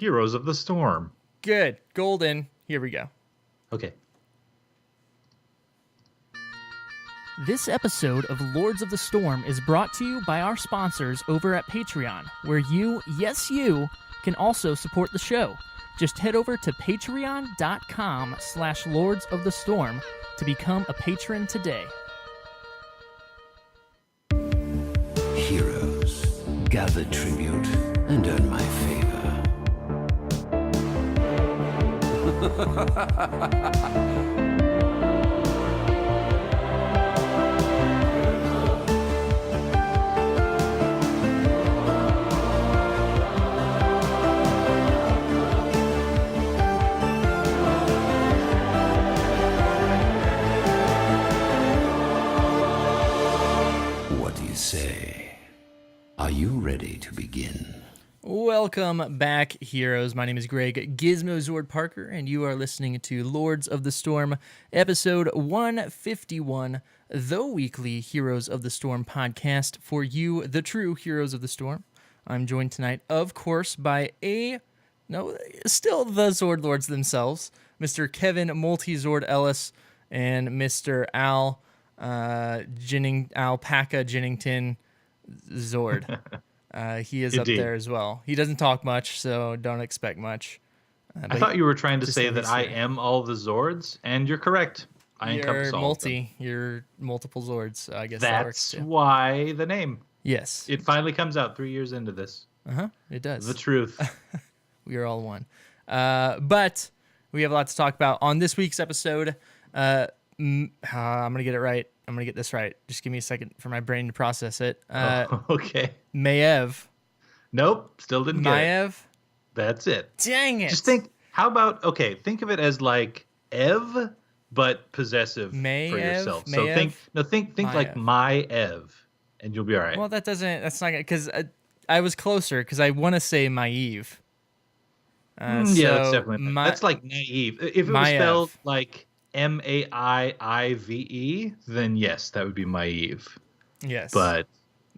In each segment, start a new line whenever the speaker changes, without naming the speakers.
Heroes of the Storm.
Good. Golden. Here we go.
Okay.
This episode of Lords of the Storm is brought to you by our sponsors over at Patreon, where you, yes you, can also support the show. Just head over to patreon.com/Lords of the Storm to become a patron today.
Heroes, gather tribute and earn my favor. What do you say? Are you ready to begin?
Welcome back, heroes. My name is Greg Gizmozord Parker, and you are listening to Lords of the Storm, episode 151, the weekly Heroes of the Storm podcast for you, the true Heroes of the Storm. I'm joined tonight, of course, by still the Zord Lords themselves, Mr. Kevin Multi-Zord Ellis and Mr. Alpaca Jennington Zord. He is
Indeed.
up there as well. He doesn't talk much, so don't expect much.
I thought you were trying to
just
say
at
that
least
I
there.
am all the Zords, and you're correct. I encompass all of them.
You're multiple Zords, so I guess that works
That's
too.
why the name.
Yes.
It finally comes out 3 years into this.
It does.
The truth.
We are all one. But we have a lot to talk about on this week's episode. I'm going to get it right. I'm going to get this right. Just give me a second for my brain to process it.
Okay.
Maiev.
Nope. Still didn't get it.
Maiev?
That's it.
Dang it.
Just think, how about, think of it as like Ev, but possessive for
Maiev?
yourself. So
Maiev?
think like my Ev, and you'll be all right.
Well, that's not good, because I was closer, because I want to say Maiev.
Yeah, that's definitely, that's like naive. If it was
Maiev.
spelled like Maiive, then yes, that would be Maiev.
Yes.
But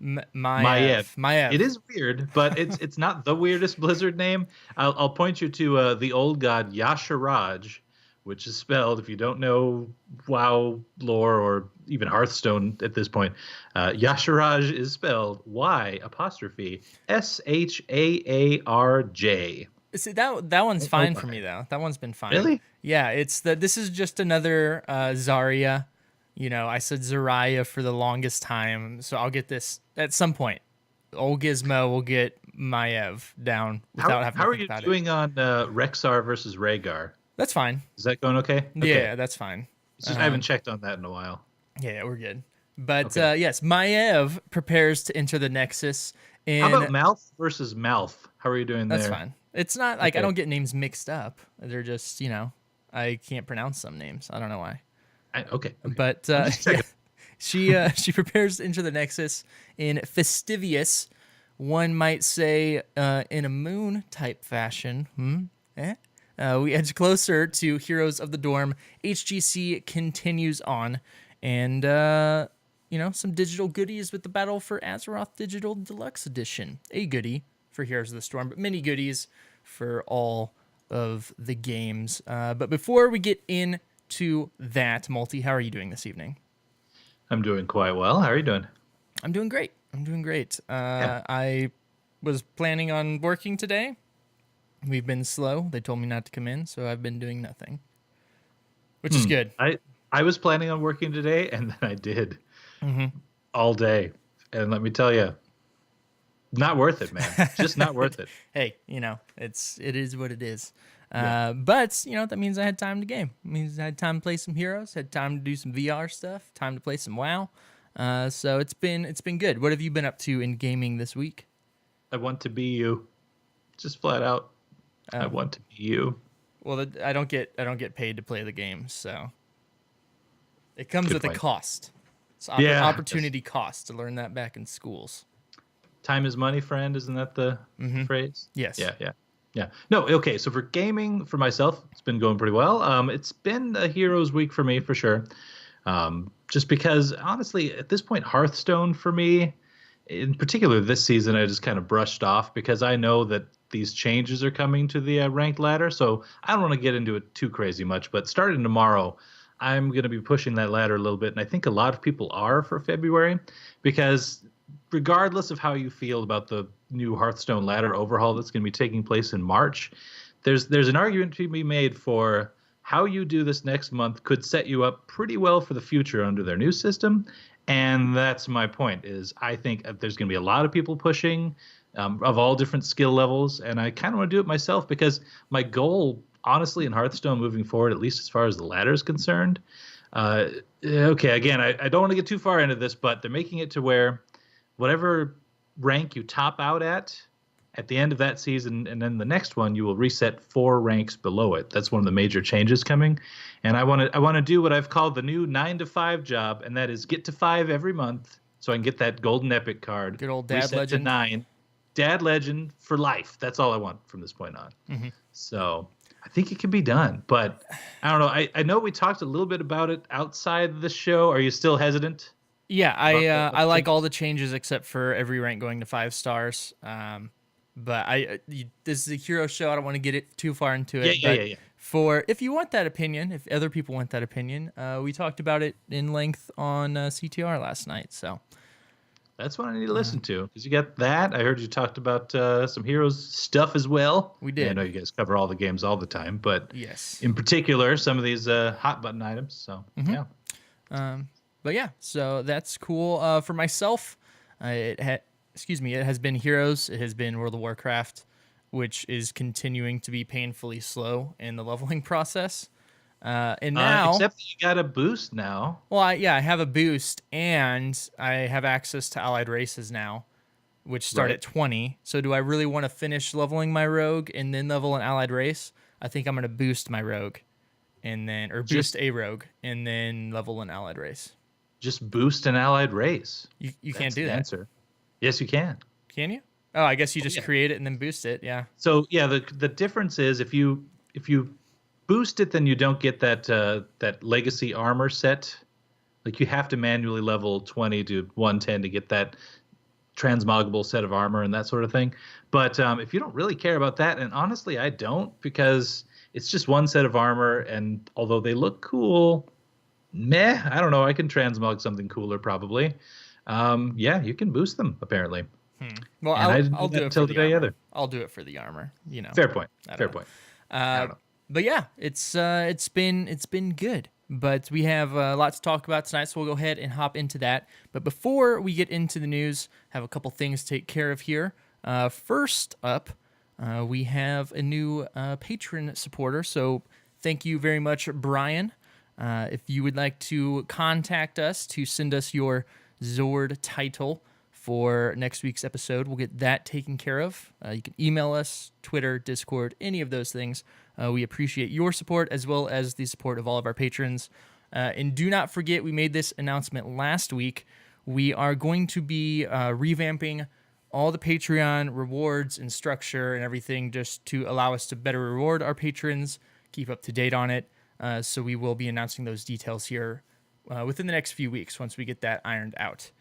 Maiev.
It is weird, but it's not the weirdest Blizzard name. I'll point you to the old god Yasharaj, which is spelled, if you don't know WoW lore or even Hearthstone at this point, Yasharaj is spelled Yashaarj.
See, that one's fine for me, though. That one's been fine.
Really?
Yeah, this is just another Zarya. You know, I said Zarya for the longest time, so I'll get this at some point. Old Gizmo will get Maiev down without having to
How are
think
you
about
doing on Rexar versus Rhaegar?
That's fine.
Is that going okay?
Yeah, that's fine.
It's just, I haven't checked on that in a while.
Yeah, we're good. But
Okay.
yes, Maiev prepares to enter the Nexus. And
How about Mouth versus Mouth? How are you doing there?
that's fine. It's not like I
Okay.
don't get names mixed up. They're just, I can't pronounce some names. I don't know why.
Okay.
But
checking.
yeah, she prepares to enter the Nexus in Fastivious, one might say in a Moon type fashion. We edge closer to Heroes of the Dorm. HGC continues on, and some digital goodies with the Battle for Azeroth Digital Deluxe Edition. A goodie for Heroes of the Storm, but many goodies for all of the games. But before we get into that, Multi, how are you doing this evening?
I'm doing quite well. How are you doing?
I'm doing great. I was planning on working today. We've been slow. They told me not to come in, so I've been doing nothing, which is good.
I was planning on working today, and then I did all day. And let me tell you, not worth it, man. Just not worth it.
Hey, it is what it is.
Yeah.
But that means I had time to game. It means I had time to play some Heroes, had time to do some VR stuff, time to play some WoW. So it's been good. What have you been up to in gaming this week?
I want to be you. Just flat out. I want to be you.
Well, I don't get paid to play the game, so it comes
Good
with
point.
a cost. It's
Yeah.
opportunity cost to learn that back in schools.
Time is money, friend. Isn't that the phrase?
Yes.
Yeah. No, okay. So for gaming, for myself, it's been going pretty well. It's been a Heroes week for me, for sure. Just because, honestly, at this point, Hearthstone for me, in particular this season, I just kind of brushed off because I know that these changes are coming to the ranked ladder. So I don't want to get into it too crazy much, but starting tomorrow, I'm going to be pushing that ladder a little bit. And I think a lot of people are for February, because regardless of how you feel about the new Hearthstone ladder overhaul that's going to be taking place in March, there's an argument to be made for how you do this next month could set you up pretty well for the future under their new system. And that's my point, is I think there's going to be a lot of people pushing of all different skill levels. And I kind of want to do it myself, because my goal, honestly, in Hearthstone moving forward, at least as far as the ladder is concerned, okay, again, I don't want to get too far into this, but they're making it to where whatever rank you top out at the end of that season, and then the next one, you will reset 4 ranks below it. That's one of the major changes coming. And I want to do what I've called the new 9 to 5 job, and that is get to 5 every month so I can get that golden epic card.
Good old Dad
reset
Legend.
to 9. Dad Legend for life. That's all I want from this point on. Mm-hmm. So I think it can be done. But I don't know. I know we talked a little bit about it outside the show. Are you still hesitant?
Yeah, I like all the changes except for every rank going to 5 stars. But this is a hero show. I don't want to get it too far into it.
Yeah.
For if you want that opinion, if other people want that opinion, we talked about it in length on CTR last night. So
that's what I need to listen to, because you got that. I heard you talked about some Heroes stuff as well.
We did.
I know you guys cover all the games all the time, but
yes,
in particular, some of these hot button items. So yeah.
But yeah, so that's cool. For myself, it has been Heroes. It has been World of Warcraft, which is continuing to be painfully slow in the leveling process. And now,
except that you got a boost now.
Well, I have a boost, and I have access to allied races now, which start at 20. So do I really want to finish leveling my rogue and then level an allied race? I think I'm going to boost my rogue, boost a rogue, and then level an allied race.
Just boost an allied race.
You can't do that.
Answer. Yes, you can.
Can you? Oh, I guess you just create it and then boost it. Yeah.
So yeah, the difference is if you boost it, then you don't get that legacy armor set. Like you have to manually level 20 to 110 to get that transmoggable set of armor and that sort of thing. But if you don't really care about that, and honestly, I don't, because it's just one set of armor, and although they look cool, I don't know. I can transmog something cooler probably. Yeah, you can boost them apparently.
Well, I'll do it for the armor. I'll do it for the armor. You know.
Fair point. Fair point.
But yeah, it's been good. But we have a lot to talk about tonight, so we'll go ahead and hop into that. But before we get into the news, have a couple things to take care of here. First up, we have a new patron supporter. So thank you very much, Brian. If you would like to contact us to send us your Zord title for next week's episode, we'll get that taken care of. You can email us, Twitter, Discord, any of those things. We appreciate your support as well as the support of all of our patrons. And do not forget, we made this announcement last week. We are going to be revamping all the Patreon rewards and structure and everything just to allow us to better reward our patrons, keep up to date on it. So we will be announcing those details here within the next few weeks once we get that ironed out.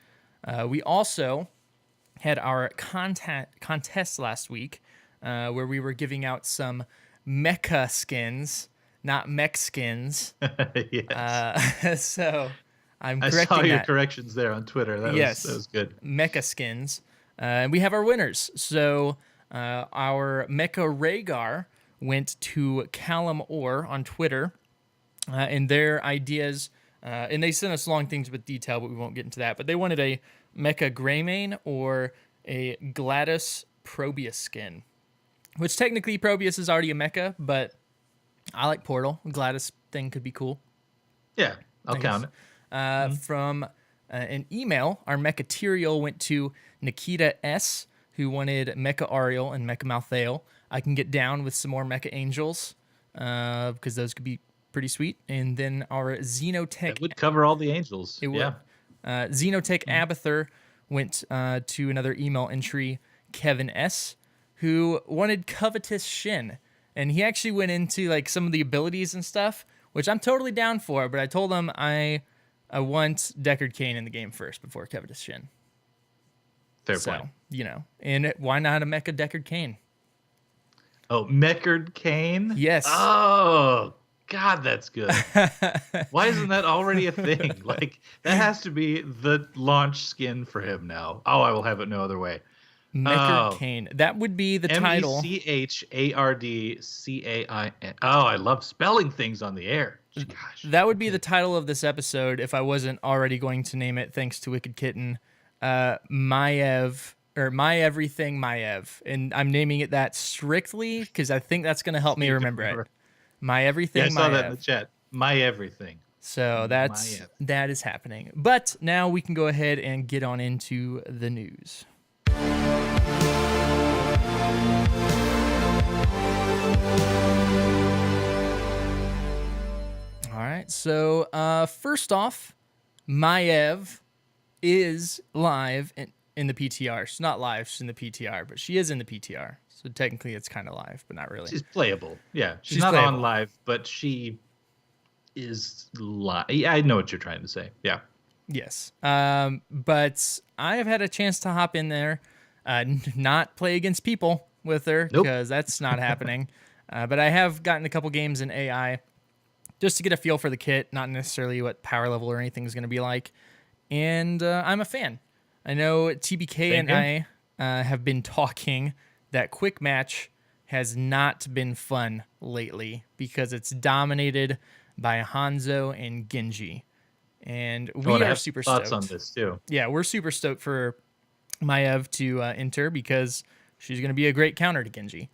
We also had our contest last week where we were giving out some Mecha skins, not mech skins.
Yes.
So I'm correcting that.
I saw your corrections there on Twitter. That was good.
Mecha skins. And we have our winners. So our Mecha Rhaegar went to Callum Orr on Twitter, and their ideas, and they sent us long things with detail, but we won't get into that. But they wanted a Mecha Greymane or a Glados Proteus skin, which technically Proteus is already a Mecha, but I like Portal. Glados thing could be cool.
Yeah, I'll count it.
From an email, our Mechaterial went to Nikita S., who wanted Mecha Arial and Mecha Malthael. I can get down with some more Mecha Angels because those could be pretty sweet. And then our Xenotech...
That would cover all the Angels.
It would. Xenotech Abathur went to another email entry, Kevin S., who wanted Covetous Shin. And he actually went into like some of the abilities and stuff, which I'm totally down for, but I told him I want Deckard Cain in the game first before Covetous Shin.
Fair point.
You know, and why not a Mecha Deckard Cain?
Oh, Mechard Kane?
Yes.
Oh, God, that's good. Why isn't that already a thing? Like, that has to be the launch skin for him now. Oh, I will have it no other way.
Mechard
Oh,
Kane. That would be the title.
Mechardcain. Oh, I love spelling things on the air. Gosh.
That would be the title of this episode if I wasn't already going to name it, thanks to Wicked Kitten. Maiev, or My Everything Maiev. And I'm naming it that strictly because I think that's going to help me remember it. My Everything
Yeah, I saw that in
Maiev.
the chat. My everything.
So
Maiev.
that is happening. But now we can go ahead and get on into the news. All right. So first off, Maiev is live in the PTR. She's not live. She's in the PTR, but she is in the PTR. So technically, it's kind of live, but not really.
She's playable. Yeah, she's not
playable.
on live, but she is live. Yeah, I know what you're trying to say. Yeah.
Yes. But I have had a chance to hop in there, not play against people with her because that's not happening. But I have gotten a couple games in AI just to get a feel for the kit, not necessarily what power level or anything is going to be like. And I'm a fan. I know TBK and I have been talking that quick match has not been fun lately because it's dominated by Hanzo and Genji. And we are super stoked.
Thoughts on this too.
Yeah, we're super stoked for Maiev to enter because she's going to be a great counter to Genji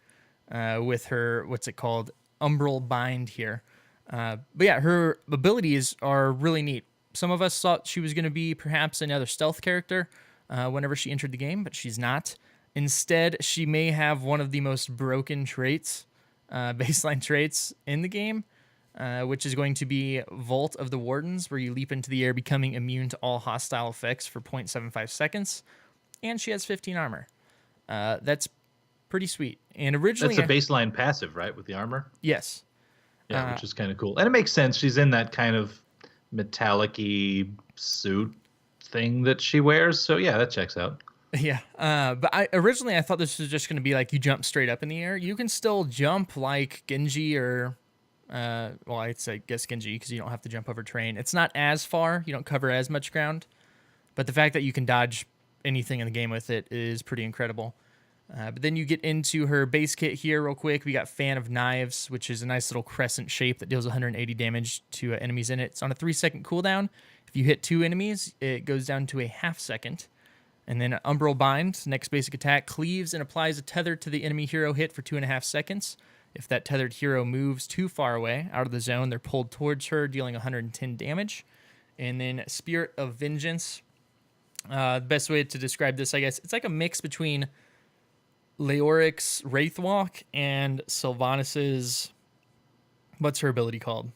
with her, what's it called, Umbral Bind here. But yeah, her abilities are really neat. Some of us thought she was going to be perhaps another stealth character whenever she entered the game, but she's not. Instead, she may have one of the most broken traits, baseline traits in the game, which is going to be Vault of the Wardens, where you leap into the air, becoming immune to all hostile effects for 0.75 seconds. And she has 15 armor. That's pretty sweet. And originally,
that's a baseline passive, right, with the armor?
Yes.
Yeah, which is kind of cool. And it makes sense. She's in that kind of metallic-y suit thing that she wears. So yeah, that checks out.
Yeah, but originally I thought this was just going to be like you jump straight up in the air. You can still jump like Genji or, well, I'd say guess Genji because you don't have to jump over terrain. It's not as far. You don't cover as much ground. But the fact that you can dodge anything in the game with it is pretty incredible. But then you get into her base kit here real quick. We got Fan of Knives, which is a nice little crescent shape that deals 180 damage to enemies in it. It's on a 3-second cooldown. If you hit 2 enemies, it goes down to a half-second. And then Umbral Bind, next basic attack, cleaves and applies a tether to the enemy hero hit for 2.5 seconds. If that tethered hero moves too far away, out of the zone, they're pulled towards her, dealing 110 damage. And then Spirit of Vengeance. The best way to describe this, I guess, it's like a mix between Leoric's Wraithwalk and Sylvanas'... What's her ability called?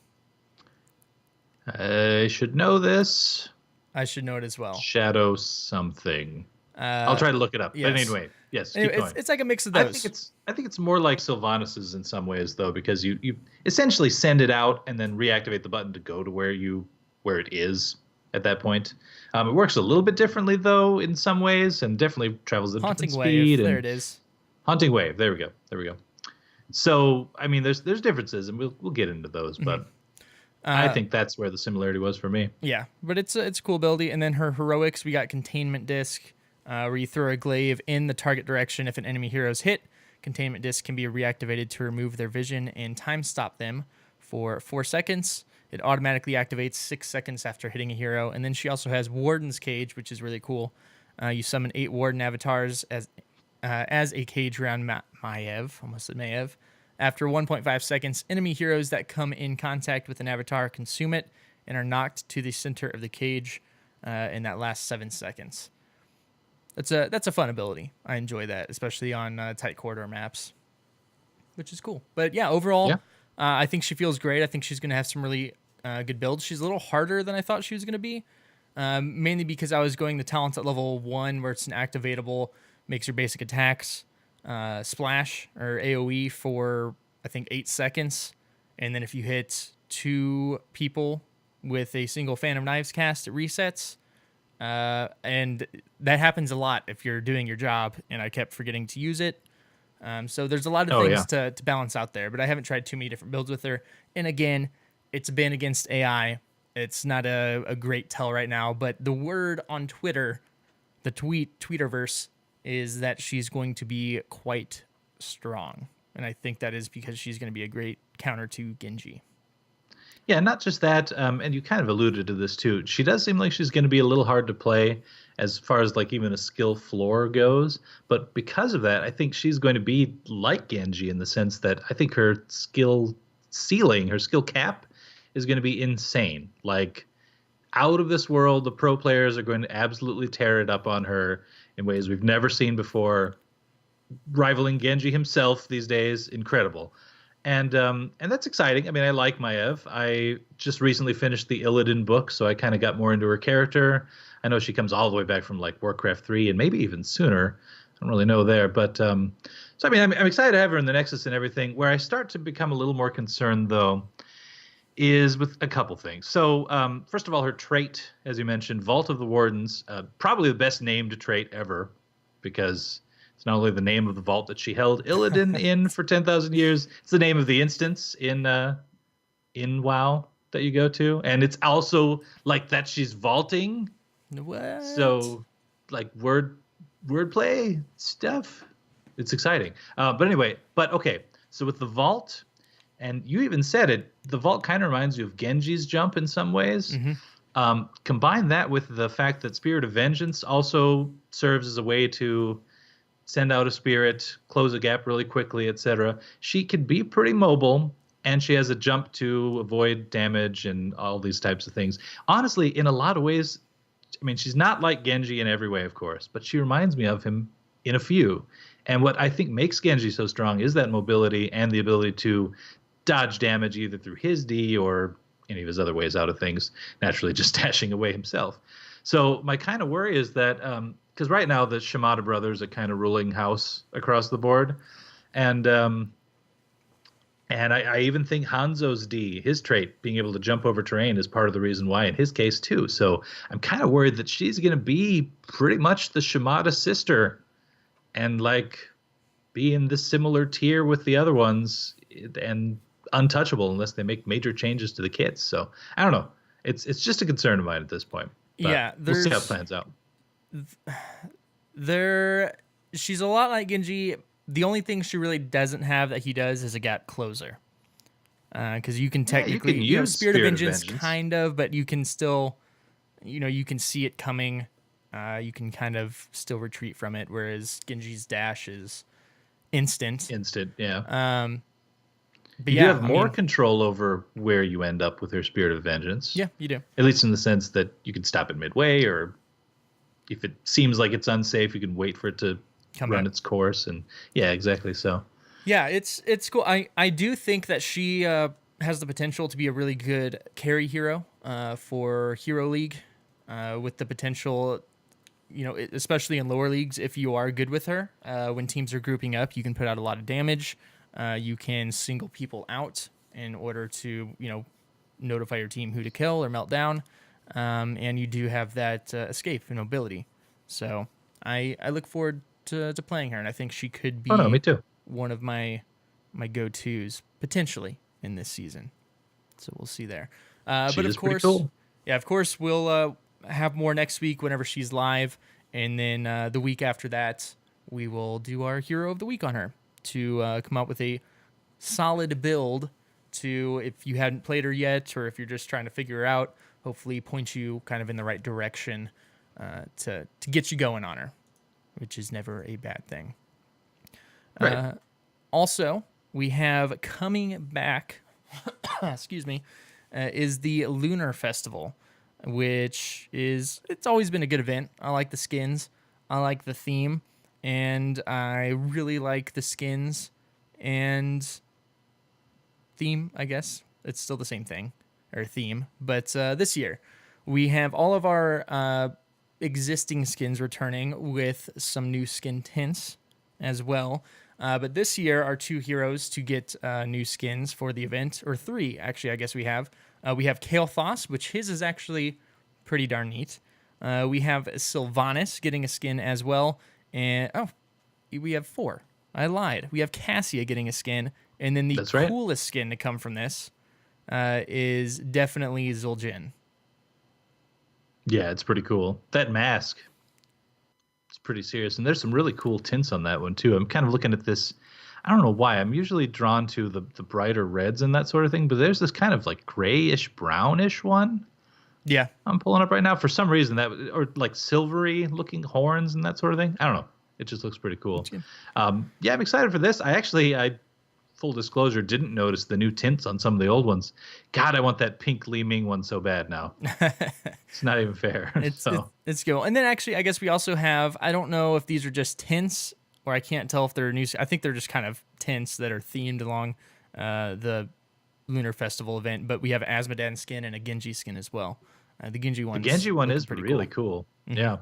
I should know this.
I should know it as well.
Shadow something. I'll try to look it up.
Yes.
But anyway, yes.
Anyway,
keep going.
it's like a mix of those.
I think it's more like Sylvanas's in some ways though, because you essentially send it out and then reactivate the button to go to where it is at that point. It works a little bit differently though in some ways, and definitely travels at a different speed.
There it is.
Haunting Wave. There we go. So I mean, there's differences, and we'll get into those, but. I think that's where the similarity was for me.
Yeah, but it's a cool ability. And then her heroics, we got Containment Disc, where you throw a glaive in the target direction. If an enemy hero is hit, Containment Disc can be reactivated to remove their vision and time stop them for 4 seconds. It automatically activates 6 seconds after hitting a hero. And then she also has Warden's Cage, which is really cool. You summon 8 Warden avatars as a cage around Maiev. Almost said Maiev. After 1.5 seconds, enemy heroes that come in contact with an avatar consume it and are knocked to the center of the cage in that last 7 seconds. That's a fun ability. I enjoy that, especially on tight corridor maps, which is cool. But yeah, overall, I think she feels great. I think she's going to have some really good builds. She's a little harder than I thought she was going to be, mainly because I was going the talents at level 1 where it's an activatable, makes your basic attacks splash or AoE for I think 8 seconds, and then if you hit 2 people with a single Fan of Knives cast, it resets, and that happens a lot if you're doing your job, and I kept forgetting to use it. So there's a lot of
Oh,
things
yeah.
to balance out there, but I haven't tried too many different builds with her. And again, it's been against AI. It's not a great tell right now, but the word on Twitter, the Tweeterverse, is that she's going to be quite strong. And I think that is because she's going to be a great counter to Genji.
Yeah, not just that, and you kind of alluded to this too. She does seem like she's going to be a little hard to play as far as like even a skill floor goes. But because of that, I think she's going to be like Genji in the sense that I think her skill ceiling, her skill cap, is going to be insane. Like out of this world, the pro players are going to absolutely tear it up on her in ways we've never seen before, rivaling Genji himself these days. Incredible. And that's exciting. I mean, I like Maiev. I just recently finished the Illidan book, so I kind of got more into her character. I know she comes all the way back from like Warcraft 3 and maybe even sooner. I don't really know there, but so I mean, I'm excited to have her in the Nexus and everything. Where I start to become a little more concerned, though, is with a couple things. So first of all, her trait, as you mentioned, Vault of the Wardens, probably the best named trait ever, because it's not only the name of the vault that she held Illidan in for 10,000 years, it's the name of the instance in WoW that you go to, and it's also like that she's vaulting.
What?
So, like wordplay stuff. It's exciting. But anyway, okay. So with the vault, and you even said it, the vault kind of reminds you of Genji's jump in some ways.
Mm-hmm.
Combine that with the fact that Spirit of Vengeance also serves as a way to send out a spirit, close a gap really quickly, etc. She could be pretty mobile, and she has a jump to avoid damage and all these types of things. Honestly, in a lot of ways, I mean, she's not like Genji in every way, of course, but she reminds me of him in a few. And what I think makes Genji so strong is that mobility and the ability to dodge damage either through his D or any of his other ways out of things, naturally just dashing away himself. So my kind of worry is that because right now the Shimada brothers are kind of ruling house across the board, and I even think Hanzo's D, his trait, being able to jump over terrain, is part of the reason why in his case too. So I'm kind of worried that she's going to be pretty much the Shimada sister, and like be in this similar tier with the other ones, and untouchable unless they make major changes to the kits. So I don't know. It's just a concern of mine at this point. But
Yeah,
we'll see how it plans out.
She's a lot like Genji. The only thing she really doesn't have that he does is a gap closer. Because you can technically
you can use
Spirit of Vengeance, kind of, but you can still, you can see it coming. You can kind of still retreat from it, whereas Genji's dash is instant.
Yeah.
But
you do have more control over where you end up with her Spirit of Vengeance.
Yeah, you do.
At least in the sense that you can stop it midway, or if it seems like it's unsafe, you can wait for it to run its course. And yeah, exactly. So
yeah, it's cool. I do think that she has the potential to be a really good carry hero for Hero League, with the potential, especially in lower leagues, if you are good with her. When teams are grouping up, you can put out a lot of damage. You can single people out in order to, notify your team who to kill or melt down. And you do have that escape and mobility. So I look forward to playing her, and I think she could be
me too.
one of my go-tos potentially in this season. So we'll see there. But of course,
cool.
Yeah, of course, we'll have more next week whenever she's live. And then the week after that, we will do our Hero of the Week on her to come up with a solid build to, if you hadn't played her yet, or if you're just trying to figure her out, hopefully point you kind of in the right direction to get you going on her, which is never a bad thing.
Right.
Also, we have coming back, excuse me, is the Lunar Festival, which it's always been a good event. I like the skins. I like the theme. And I really like the skins and theme, I guess. It's still the same thing, or theme. But this year, we have all of our existing skins returning with some new skin tints as well. But this year, our 2 heroes to get new skins for the event, or 3, actually, I guess we have. We have Kael'thas, which his is actually pretty darn neat. We have Sylvanas getting a skin as well. And we have 4. I lied. We have Cassia getting a skin, and then the
That's right.
coolest skin to come from this is definitely Zul'jin.
Yeah, it's pretty cool. That mask, it's pretty serious. And there's some really cool tints on that one, too. I'm kind of looking at this. I don't know why. I'm usually drawn to the brighter reds and that sort of thing, but there's this kind of like grayish, brownish one.
Yeah.
I'm pulling up right now. For some reason, or like silvery looking horns and that sort of thing. I don't know. It just looks pretty cool. Yeah, I'm excited for this. I full disclosure, didn't notice the new tints on some of the old ones. God, I want that pink Li Ming one so bad now. It's not even fair.
It's cool. And then actually, I guess we also have, I don't know if these are just tints, or I can't tell if they're new. I think they're just kind of tints that are themed along the Lunar Festival event. But we have Azmodan skin and a Genji skin as well. The Genji one
is really cool.
Mm-hmm.
Yeah.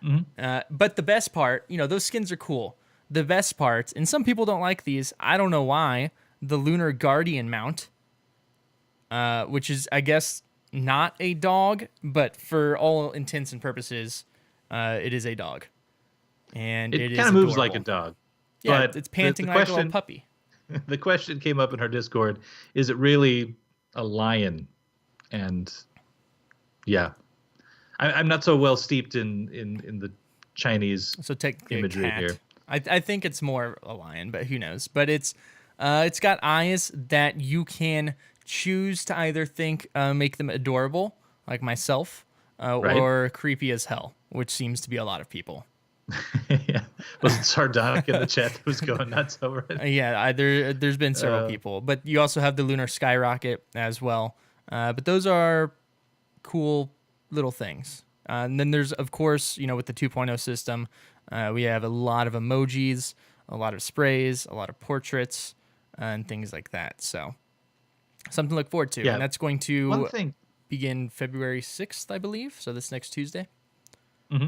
Mm-hmm.
But the best part, those skins are cool. The best part, and some people don't like these, I don't know why, the Lunar Guardian mount, which is, I guess, not a dog, but for all intents and purposes, it is a dog. And it
kind of moves like a dog.
Yeah,
but
it's panting like a little puppy.
The question came up in our Discord, is it really a lion? And yeah, I'm not so well steeped in the Chinese imagery here.
I think it's more a lion, but who knows? But it's got eyes that you can choose to either make them adorable, like myself,
right,
or creepy as hell, which seems to be a lot of people.
Yeah, was it Sardonic in the chat that was going nuts over it?
Yeah, there's been several people, but you also have the Lunar Skyrocket as well. But those are cool little things. And then there's, of course, with the 2.0 system, we have a lot of emojis, a lot of sprays, a lot of portraits, and things like that. So something to look forward to. Yeah. And that's going to begin February 6th, I believe. So this next Tuesday.
Mm-hmm.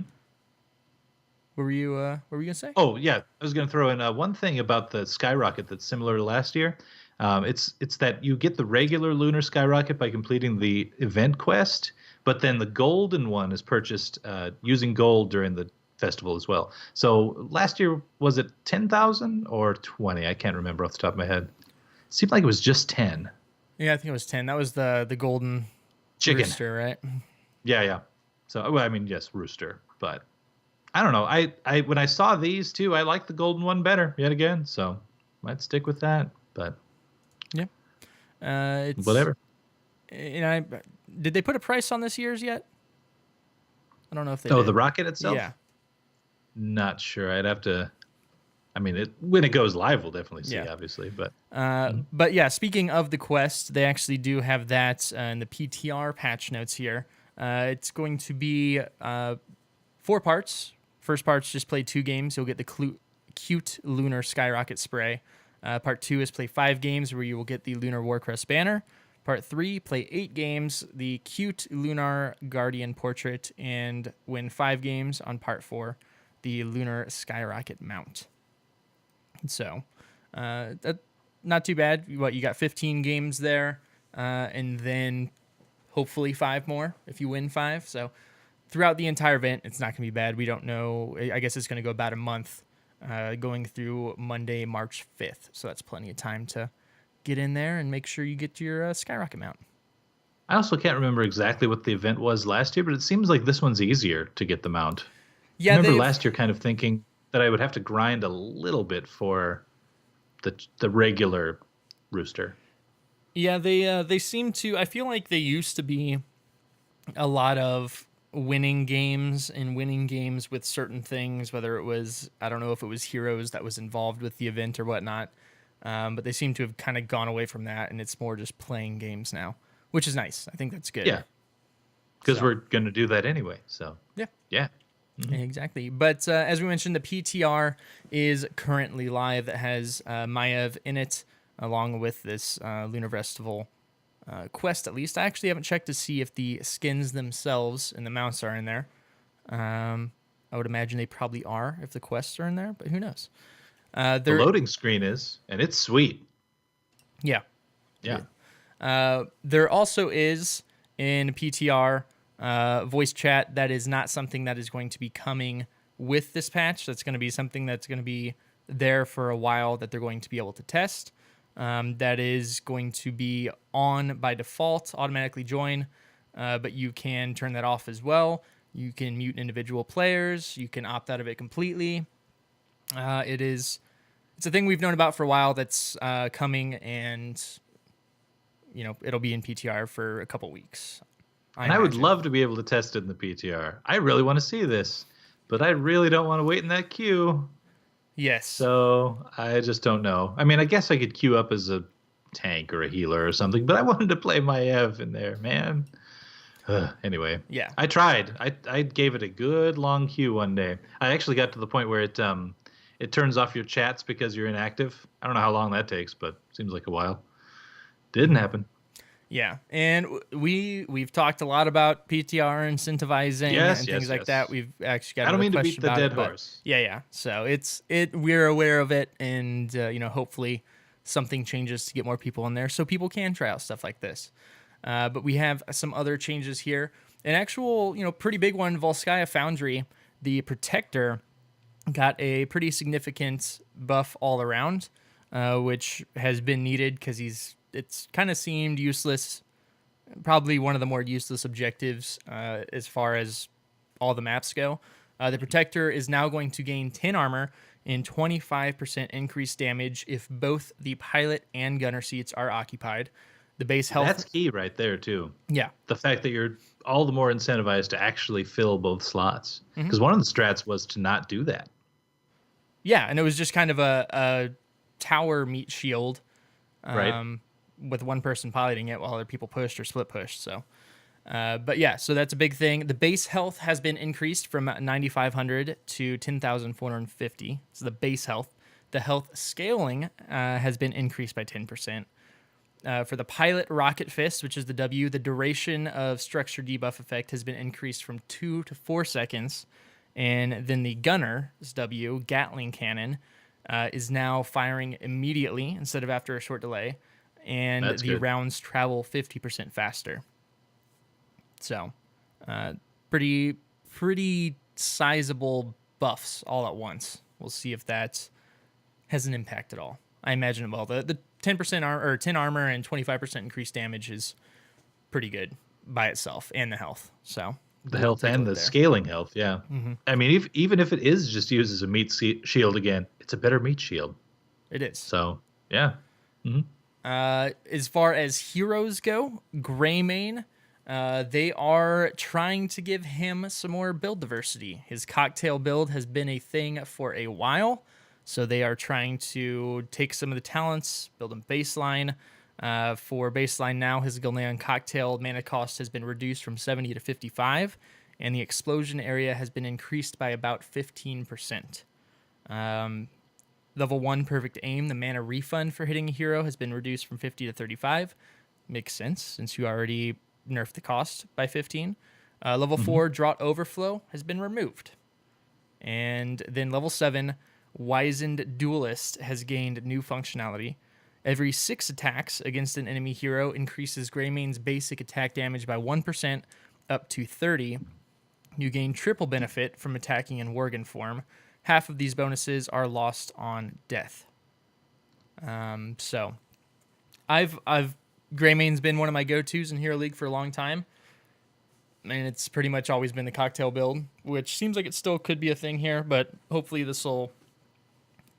What were you going to say?
Oh, yeah. I was going to throw in one thing about the Skyrocket that's similar to last year. It's that you get the regular Lunar Skyrocket by completing the event quest, but then the golden one is purchased using gold during the festival as well. So last year, was it 10,000 or 20? I can't remember off the top of my head. It seemed like it was just 10.
Yeah, I think it was 10. That was the golden
chicken
rooster, right?
Yeah. So, well, I mean, yes, rooster, but I don't know. I when I saw these two, I liked the golden one better yet again. So might stick with that, but
yeah, it's
whatever.
And did they put a price on this year's yet? I don't know if they.
Oh, the rocket itself?
Yeah.
Not sure. I'd have to. I mean, when it goes live, we'll definitely see, obviously. But
but yeah, speaking of the quest, they actually do have that in the PTR patch notes here. It's going to be 4 parts. First part's just play 2 games. You'll get the cute Lunar Skyrocket spray. Part 2 is play 5 games where you will get the Lunar Warcrest banner. Part 3, play 8 games, the cute Lunar Guardian portrait, and win 5 games on Part 4, the Lunar Skyrocket mount. So, that not too bad. You got 15 games there, and then hopefully 5 more if you win 5. So, throughout the entire event, it's not going to be bad. We don't know. I guess it's going to go about a month, going through Monday, March 5th. So that's plenty of time to get in there and make sure you get your Skyrocket mount.
I also can't remember exactly what the event was last year, but it seems like this one's easier to get the mount.
Yeah,
I remember last year kind of thinking that I would have to grind a little bit for the regular rooster.
Yeah, they seem to. I feel like they used to be a lot of winning games with certain things, whether it was, I don't know if it was heroes that was involved with the event or whatnot. But they seem to have kind of gone away from that, and it's more just playing games now, which is nice. I think that's good.
Yeah, because we're going to do that anyway. So yeah.
Mm-hmm. Exactly. But as we mentioned, the PTR is currently live. That has Maiev in it, along with this Lunar Festival quest, at least. I actually haven't checked to see if the skins themselves and the mounts are in there. I would imagine they probably are if the quests are in there, but who knows?
The loading screen is, and it's sweet.
Yeah.
Yeah.
There also is in PTR voice chat. That is not something that is going to be coming with this patch. That's going to be something that's going to be there for a while that they're going to be able to test. That is going to be on by default, automatically join, but you can turn that off as well. You can mute individual players. You can opt out of it completely. It's a thing we've known about for a while that's coming, and it'll be in PTR for a couple weeks.
I would love to be able to test it in the PTR. I really want to see this, but I really don't want to wait in that queue.
Yes.
So I just don't know. I mean, I guess I could queue up as a tank or a healer or something, but I wanted to play Maiev in there, man. Anyway,
yeah,
I tried. I gave it a good long queue one day. I actually got to the point where it turns off your chats because you're inactive. I don't know how long that takes, but it seems like a while. Didn't happen.
Yeah, and we've talked a lot about PTR incentivizing and things like that. We've actually got.
I don't mean to beat the dead horse.
Yeah. So we're aware of it, and hopefully something changes to get more people in there, so people can try out stuff like this. But we have some other changes here. An actual, pretty big one, Volskaya Foundry, the Protector, got a pretty significant buff all around, which has been needed because it's kind of seemed useless. Probably one of the more useless objectives as far as all the maps go. The Protector is now going to gain 10 armor and 25% increased damage if both the pilot and gunner seats are occupied. The base health.
That's key right there, too.
Yeah.
The fact that you're all the more incentivized to actually fill both slots. Because one of the strats was to not do that.
Yeah, and it was just kind of a tower meat shield.
Right.
With one person piloting it while other people pushed or split pushed. So, but yeah, so that's a big thing. The base health has been increased from 9,500 to 10,450. So the base health. The health scaling has been increased by 10%. For the pilot rocket fist, which is the W, the duration of structure debuff effect has been increased from 2 to 4 seconds. And then the gunner's W, Gatling cannon, is now firing immediately instead of after a short delay. And
That's
the
good.
rounds travel 50% faster. So, pretty sizable buffs all at once. We'll see if that has an impact at all. I imagine it will. The 10% or 10 armor and 25% increased damage is pretty good by itself, and the health. So
the health and the scaling health, yeah. Mm-hmm. I mean, even if it is just used as a meat shield again, it's a better meat shield.
It is.
So yeah. Mm-hmm.
As far as heroes go, Greymane, they are trying to give him some more build diversity. His cocktail build has been a thing for a while, so they are trying to take some of the talents, build him baseline. For baseline now, his Gilneon cocktail mana cost has been reduced from 70 to 55, and the explosion area has been increased by about 15%. Level 1 perfect aim, the mana refund for hitting a hero has been reduced from 50 to 35. Makes sense, since you already nerfed the cost by 15. Level 4 Draught Overflow has been removed. And then level 7, Wizened Duelist has gained new functionality. Every 6 attacks against an enemy hero increases Greymane's basic attack damage by 1% up to 30. You gain triple benefit from attacking in Worgen form. Half of these bonuses are lost on death. So, Greymane's been one of my go-tos in Hero League for a long time. And it's pretty much always been the cocktail build, which seems like it still could be a thing here, but hopefully this will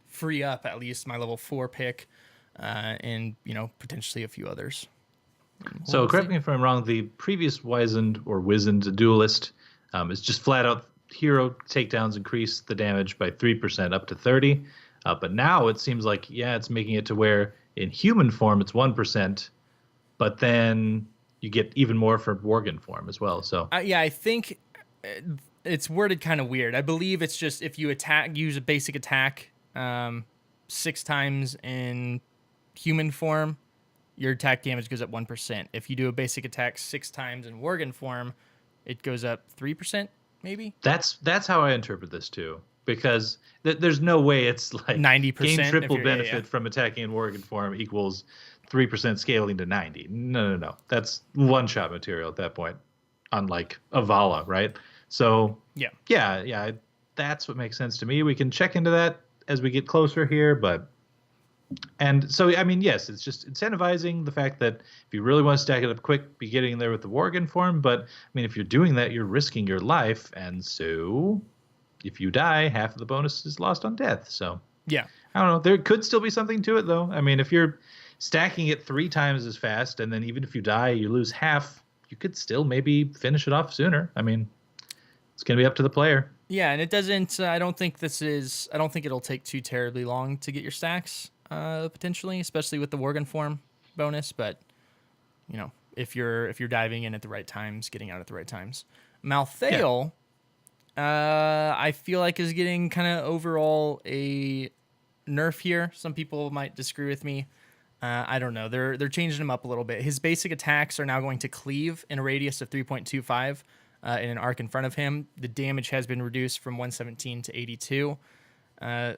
free up at least my level 4 pick, and potentially a few others.
So correct me if I'm wrong, the previous wizened duelist is just flat out hero takedowns increase the damage by 3% up to 30. But now it seems like, it's making it to where in human form it's 1%, but then you get even more for Worgen form as well. So
I think it's worded kind of weird. I believe it's just if you use a basic attack 6 times in human form, your attack damage goes up 1%. If you do a basic attack 6 times in Worgen form, it goes up 3%, maybe.
That's how I interpret this too, because there's no way it's like
90%
gain triple benefit from attacking in Worgen form equals 3% scaling to 90. No. That's one-shot material at that point, unlike Avala, right? So yeah, that's what makes sense to me. We can check into that. as we get closer here, and so, I mean, yes, it's just incentivizing the fact that if you really want to stack it up quick, be getting there with the Worgen form. But, I mean, if you're doing that, you're risking your life. And so if you die, half of the bonus is lost on death. So,
Yeah.
I don't know. There could still be something to it, though. I mean, if you're stacking it 3 times as fast, and then even if you die, you lose half, you could still maybe finish it off sooner. I mean, it's going to be up to the player.
Yeah, and it doesn't. I don't think it'll take too terribly long to get your stacks, potentially, especially with the Worgen form bonus. But if you're diving in at the right times, getting out at the right times, Malthael, I feel like is getting kind of overall a nerf here. Some people might disagree with me. I don't know. They're changing him up a little bit. His basic attacks are now going to cleave in a radius of 3.25. In an arc in front of him. The damage has been reduced from 117 to 82.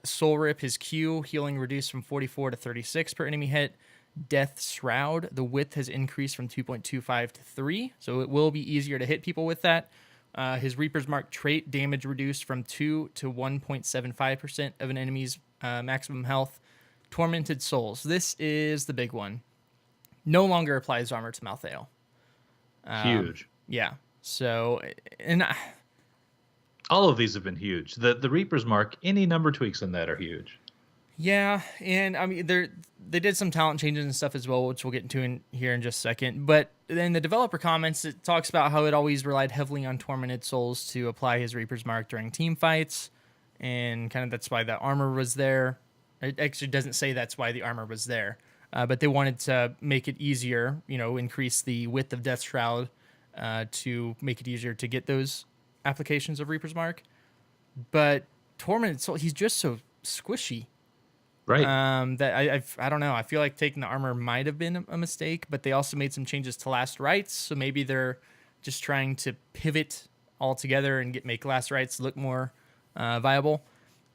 Soul Rip, his Q, healing reduced from 44 to 36 per enemy hit. Death Shroud, the width has increased from 2.25 to 3, so it will be easier to hit people with that. His Reaper's Mark trait, damage reduced from 2 to 1.75% of an enemy's maximum health. Tormented Souls, this is the big one. No longer applies armor to Malthael.
Huge.
Yeah. So, and
all of these have been huge. The Reaper's Mark, any number tweaks in that are huge.
Yeah, and I mean they did some talent changes and stuff as well, which we'll get into here in just a second. But then the developer comments, it talks about how it always relied heavily on Tormented Souls to apply his Reaper's Mark during team fights, and kind of that's why the armor was there. It actually doesn't say that's why the armor was there, but they wanted to make it easier, increase the width of Death Shroud. To make it easier to get those applications of Reaper's Mark. But Tormented Soul, he's just so squishy.
Right.
That I don't know. I feel like taking the armor might have been a mistake, but they also made some changes to Last Rites, so maybe they're just trying to pivot altogether and make Last Rites look more viable.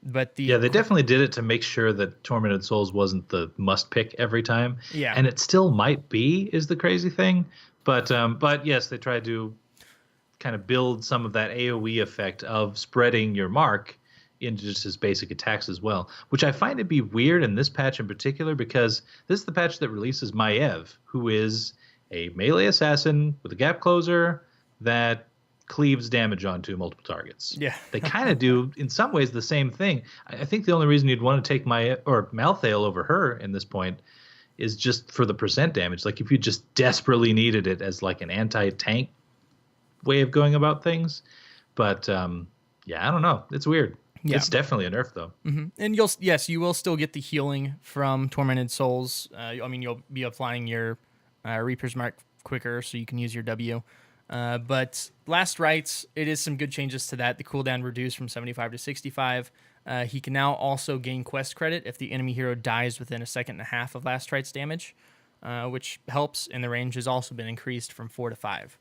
But
they definitely did it to make sure that Tormented Souls wasn't the must pick every time.
Yeah.
And it still might be, is the crazy thing. But yes, they tried to kind of build some of that AoE effect of spreading your mark into just his basic attacks as well, which I find to be weird in this patch in particular, because this is the patch that releases Maiev, who is a melee assassin with a gap closer that cleaves damage onto multiple targets.
Yeah.
They kind of do, in some ways, the same thing. I think the only reason you'd want to take Malthael over her in this point is just for the percent damage. Like if you just desperately needed it as like an anti-tank way of going about things. But I don't know. It's weird. Yeah. It's definitely a nerf though.
Mm-hmm. And you will still get the healing from Tormented Souls. You'll be applying your Reaper's Mark quicker, so you can use your W. But Last Rites, it is some good changes to that. The cooldown reduced from 75 to 65. He can now also gain quest credit if the enemy hero dies within a second and a half of Last Rites damage, which helps, and the range has also been increased from 4 to 5.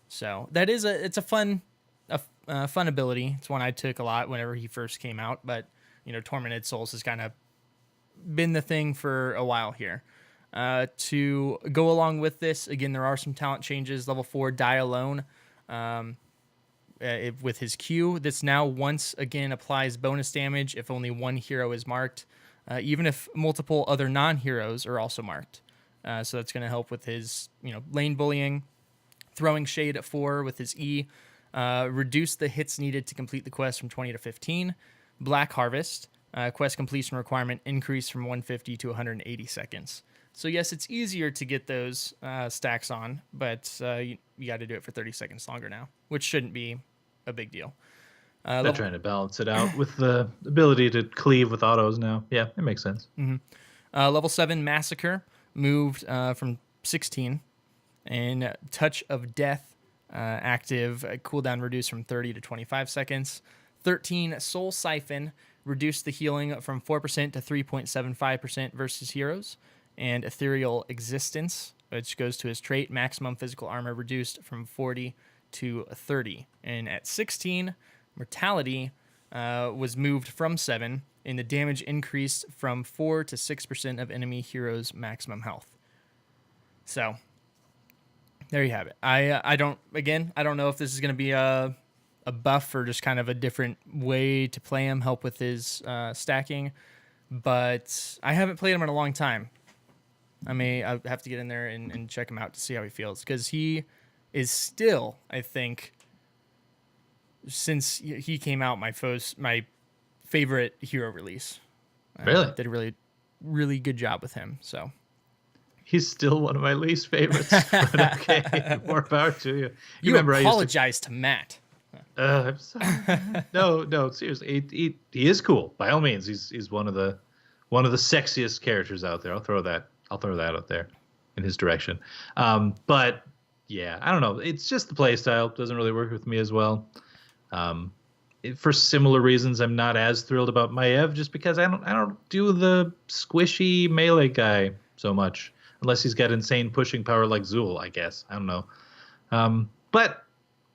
So that is it's a fun ability. It's one I took a lot whenever he first came out, but Tormented Souls has kind of been the thing for a while here. To go along with this, again, there are some talent changes. Level 4, Die Alone. With his Q, this now once again applies bonus damage if only one hero is marked, even if multiple other non-heroes are also marked. So that's going to help with his lane bullying. Throwing Shade at 4 with his E. Reduce the hits needed to complete the quest from 20 to 15. Black Harvest. Quest completion requirement increased from 150 to 180 seconds. So yes, it's easier to get those stacks on, but you got to do it for 30 seconds longer now, which shouldn't be a big deal.
They're trying to balance it out with the ability to cleave with autos now. Yeah, it makes sense.
Mm-hmm. Level 7 Massacre moved from 16, and Touch of Death active, cooldown reduced from 30 to 25 seconds. 13 Soul Siphon reduced the healing from 4% to 3.75% versus heroes. And Ethereal Existence, which goes to his trait, maximum physical armor reduced from 40 to 30. And at 16, Mortality was moved from 7, and the damage increased from 4 to 6% of enemy heroes' maximum health. So, there you have it. I don't know if this is going to be a a buff or just kind of a different way to play him, help with his stacking. But I haven't played him in a long time. I'll have to get in there and check him out to see how he feels, because he is still, I think, since he came out, my favorite hero release.
Really?
Did a really, really good job with him. So
he's still one of my least favorites. But okay, more power to you.
You
remember
apologize to Matt.
I'm sorry. No, seriously. He is cool by all means. He's one of the sexiest characters out there. I'll throw that out there in his direction. But yeah, I don't know. It's just the play style doesn't really work with me as well. For similar reasons, I'm not as thrilled about Maiev, just because I don't do the squishy melee guy so much, unless he's got insane pushing power like Zool, I guess. I don't know. But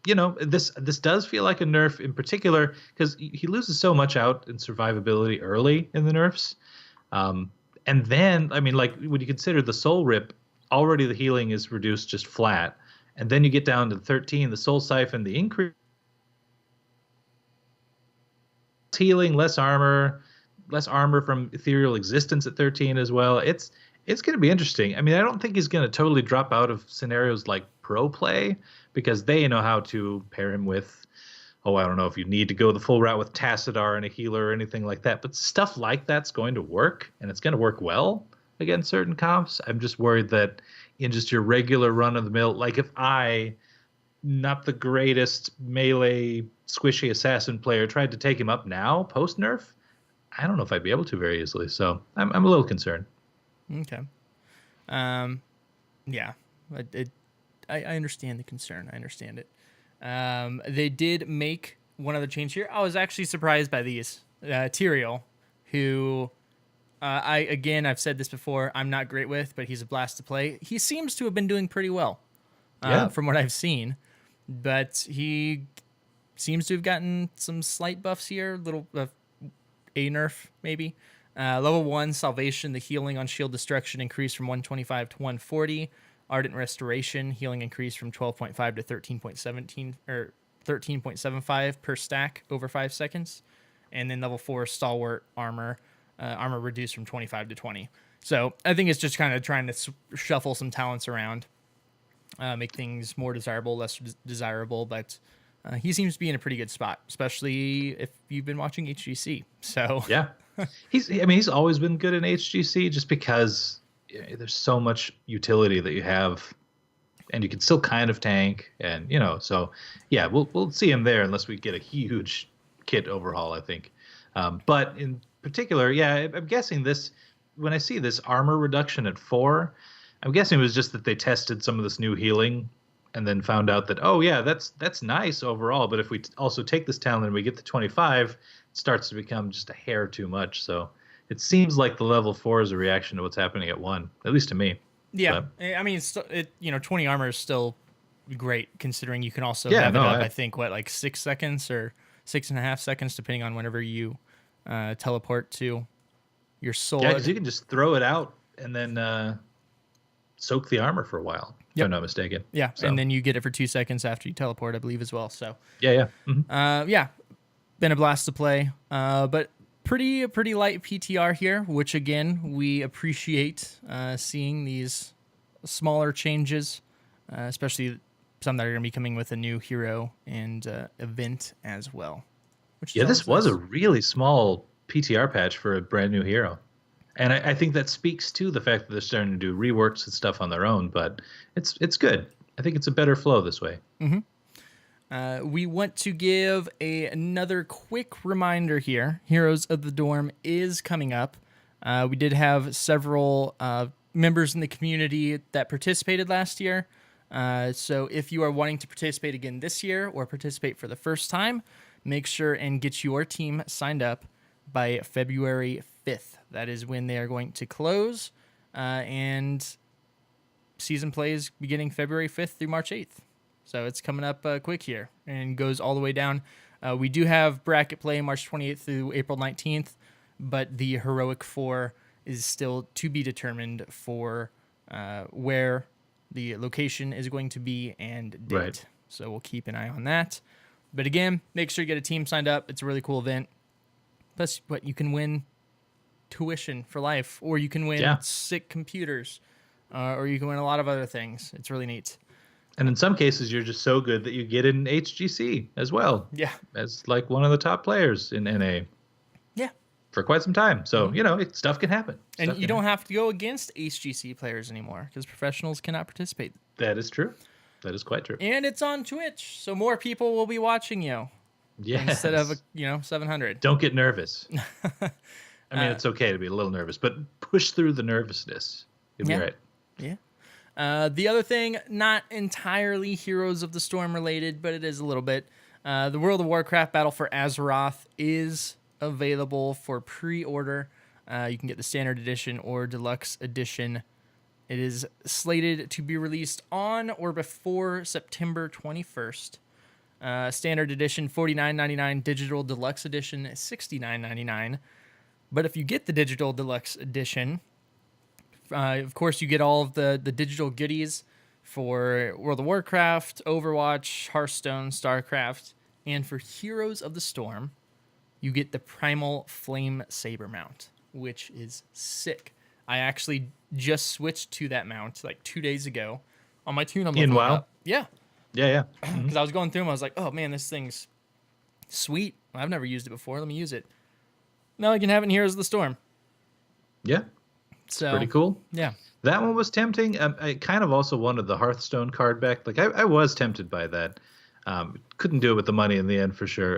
this does feel like a nerf in particular, because he loses so much out in survivability early in the nerfs. And then, like when you consider the soul rip, already the healing is reduced just flat. And then you get down to 13, the soul siphon, the increase healing, less armor from ethereal existence at 13 as well. It's going to be interesting. I don't think he's going to totally drop out of scenarios like pro play, because they know how to pair him with, I don't know if you need to go the full route with Tassadar and a healer or anything like that, but stuff like that's going to work, and it's going to work well against certain comps. I'm just worried that in just your regular run-of-the-mill, like if not the greatest melee squishy assassin player, tried to take him up now post-nerf, I don't know if I'd be able to very easily, so I'm a little concerned.
Okay. Yeah. I understand the concern. I understand it. They did make one other change here. I was actually surprised by these. Arial, who I've said this before, I'm not great with, but he's a blast to play. He seems to have been doing pretty well from what I've seen, but he seems to have gotten some slight buffs here, little a nerf maybe. Level 1, Salvation, the healing on shield destruction increased from 125 to 140. Ardent Restoration, healing increased from 12.5 to 13.17 or 13.75 per stack over 5 seconds. And then level 4, Stalwart Armor, armor reduced from 25 to 20. So I think it's just kind of trying to shuffle some talents around, make things more desirable, less desirable. But he seems to be in a pretty good spot, especially if you've been watching HGC. So
yeah, he's always been good in HGC, just because there's so much utility that you have, and you can still kind of tank, and so yeah, we'll see him there unless we get a huge kit overhaul, I think. But in particular, yeah, I'm guessing this, when I see this armor reduction at 4, I'm guessing it was just that they tested some of this new healing and then found out that, that's nice overall, but if we also take this talent and we get to 25, it starts to become just a hair too much. So it seems like the level 4 is a reaction to what's happening at 1, at least to me.
Yeah, but 20 armor is still great, considering you can also have it up, I think, 6 seconds or 6.5 seconds, depending on whenever you teleport to your sword.
Yeah, because you can just throw it out and then soak the armor for a while, if I'm not mistaken.
Yeah, so. And then you get it for 2 seconds after you teleport, I believe, as well. So
yeah. Mm-hmm.
Been a blast to play, but pretty light PTR here, which again we appreciate seeing these smaller changes, especially some that are going to be coming with a new hero and event as well.
This was a really small PTR patch for a brand new hero, and I think that speaks to the fact that they're starting to do reworks and stuff on their own. But it's good. I think it's a better flow this way.
Mm-hmm. We want to give another quick reminder here. Heroes of the Dorm is coming up. We did have several members in the community that participated last year. So if you are wanting to participate again this year or participate for the first time, make sure and get your team signed up by February 5th. That is when they are going to close. And season plays beginning February 5th through March 8th. So it's coming up quick here and goes all the way down. We do have bracket play March 28th through April 19th, but the Heroic 4 is still to be determined for where the location is going to be and date. Right. So we'll keep an eye on that. But again, make sure you get a team signed up. It's a really cool event. Plus, you can win tuition for life, or you can win sick computers, or you can win a lot of other things. It's really neat.
And in some cases, you're just so good that you get in HGC as well.
Yeah.
As like one of the top players in NA.
Yeah.
For quite some time. So, stuff can happen.
And you don't have to go against HGC players anymore because professionals cannot participate.
That is true. That is quite true.
And it's on Twitch, so more people will be watching you.
Yes.
Instead of 700.
Don't get nervous. I mean, it's okay to be a little nervous, but push through the nervousness. You'll be right.
Yeah. The other thing, not entirely Heroes of the Storm related, but it is a little bit. The World of Warcraft Battle for Azeroth is available for pre-order. You can get the Standard Edition or Deluxe Edition. It is slated to be released on or before September 21st. Standard Edition, $49.99. Digital Deluxe Edition, $69.99. But if you get the Digital Deluxe Edition, of course, you get all of the digital goodies for World of Warcraft, Overwatch, Hearthstone, StarCraft, and for Heroes of the Storm, you get the Primal Flame Saber mount, which is sick. I actually just switched to that mount like 2 days ago on my tune. I'm
in WoW?
Yeah.
Yeah.
Because I was going through them, I was like, oh man, this thing's sweet. I've never used it before. Let me use it. Now I can have it in Heroes of the Storm.
Yeah.
So
pretty cool.
Yeah.
That one was tempting. I kind of also wanted the Hearthstone card back. Like I was tempted by that. Couldn't do it with the money in the end for sure.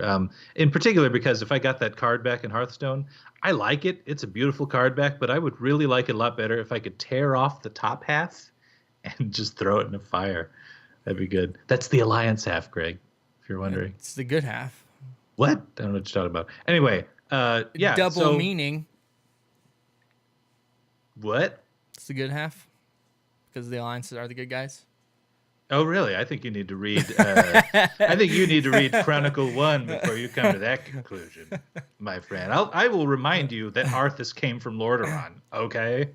In particular because if I got that card back in Hearthstone, I like it. It's a beautiful card back, but I would really like it a lot better if I could tear off the top half and just throw it in a fire. That'd be good. That's the Alliance half, Greg, if you're wondering.
It's the good half.
What? I don't know what you're talking about. Anyway, yeah.
Double meaning.
What?
It's the good half because the alliances are the good guys.
Oh, really? I think you need to read. I think you need to read Chronicle 1 before you come to that conclusion, my friend. I will remind you that Arthas came from Lordaeron. Okay.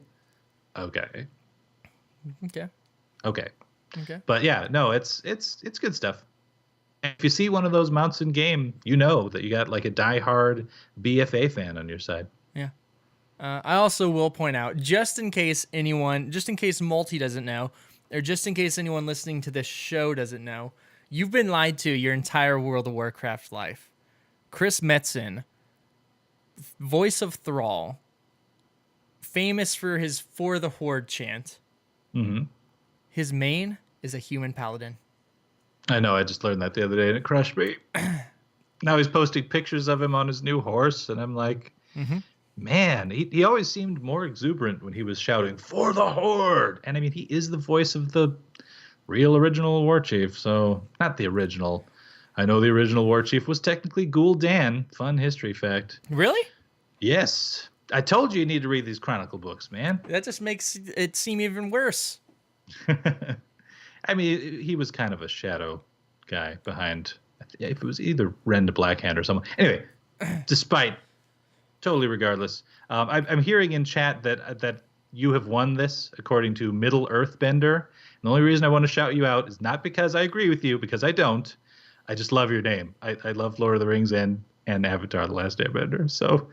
But yeah, no, it's good stuff. And if you see one of those mounts in game, you know that you got like a diehard BFA fan on your side.
Yeah. I also will point out, just in case Multi doesn't know, or just in case anyone listening to this show doesn't know, you've been lied to your entire World of Warcraft life. Chris Metzen, voice of Thrall, famous for his For the Horde chant.
Mm-hmm.
His main is a human paladin.
I know, I just learned that the other day and it crushed me. Now he's posting pictures of him on his new horse, and I'm like, man, he always seemed more exuberant when he was shouting, "For the Horde!" And I mean, he is the voice of the real original war chief, so not the original. I know the original war chief was technically Gul'dan. Fun history fact.
Really?
Yes. I told you need to read these Chronicle books, man.
That just makes it seem even worse.
I mean, he was kind of a shadow guy behind, if it was either Ren to Blackhand or someone. Anyway, totally regardless, I'm hearing in chat that you have won this, according to Middle Earthbender. And the only reason I want to shout you out is not because I agree with you, because I don't. I just love your name. I love Lord of the Rings and Avatar: The Last Airbender. So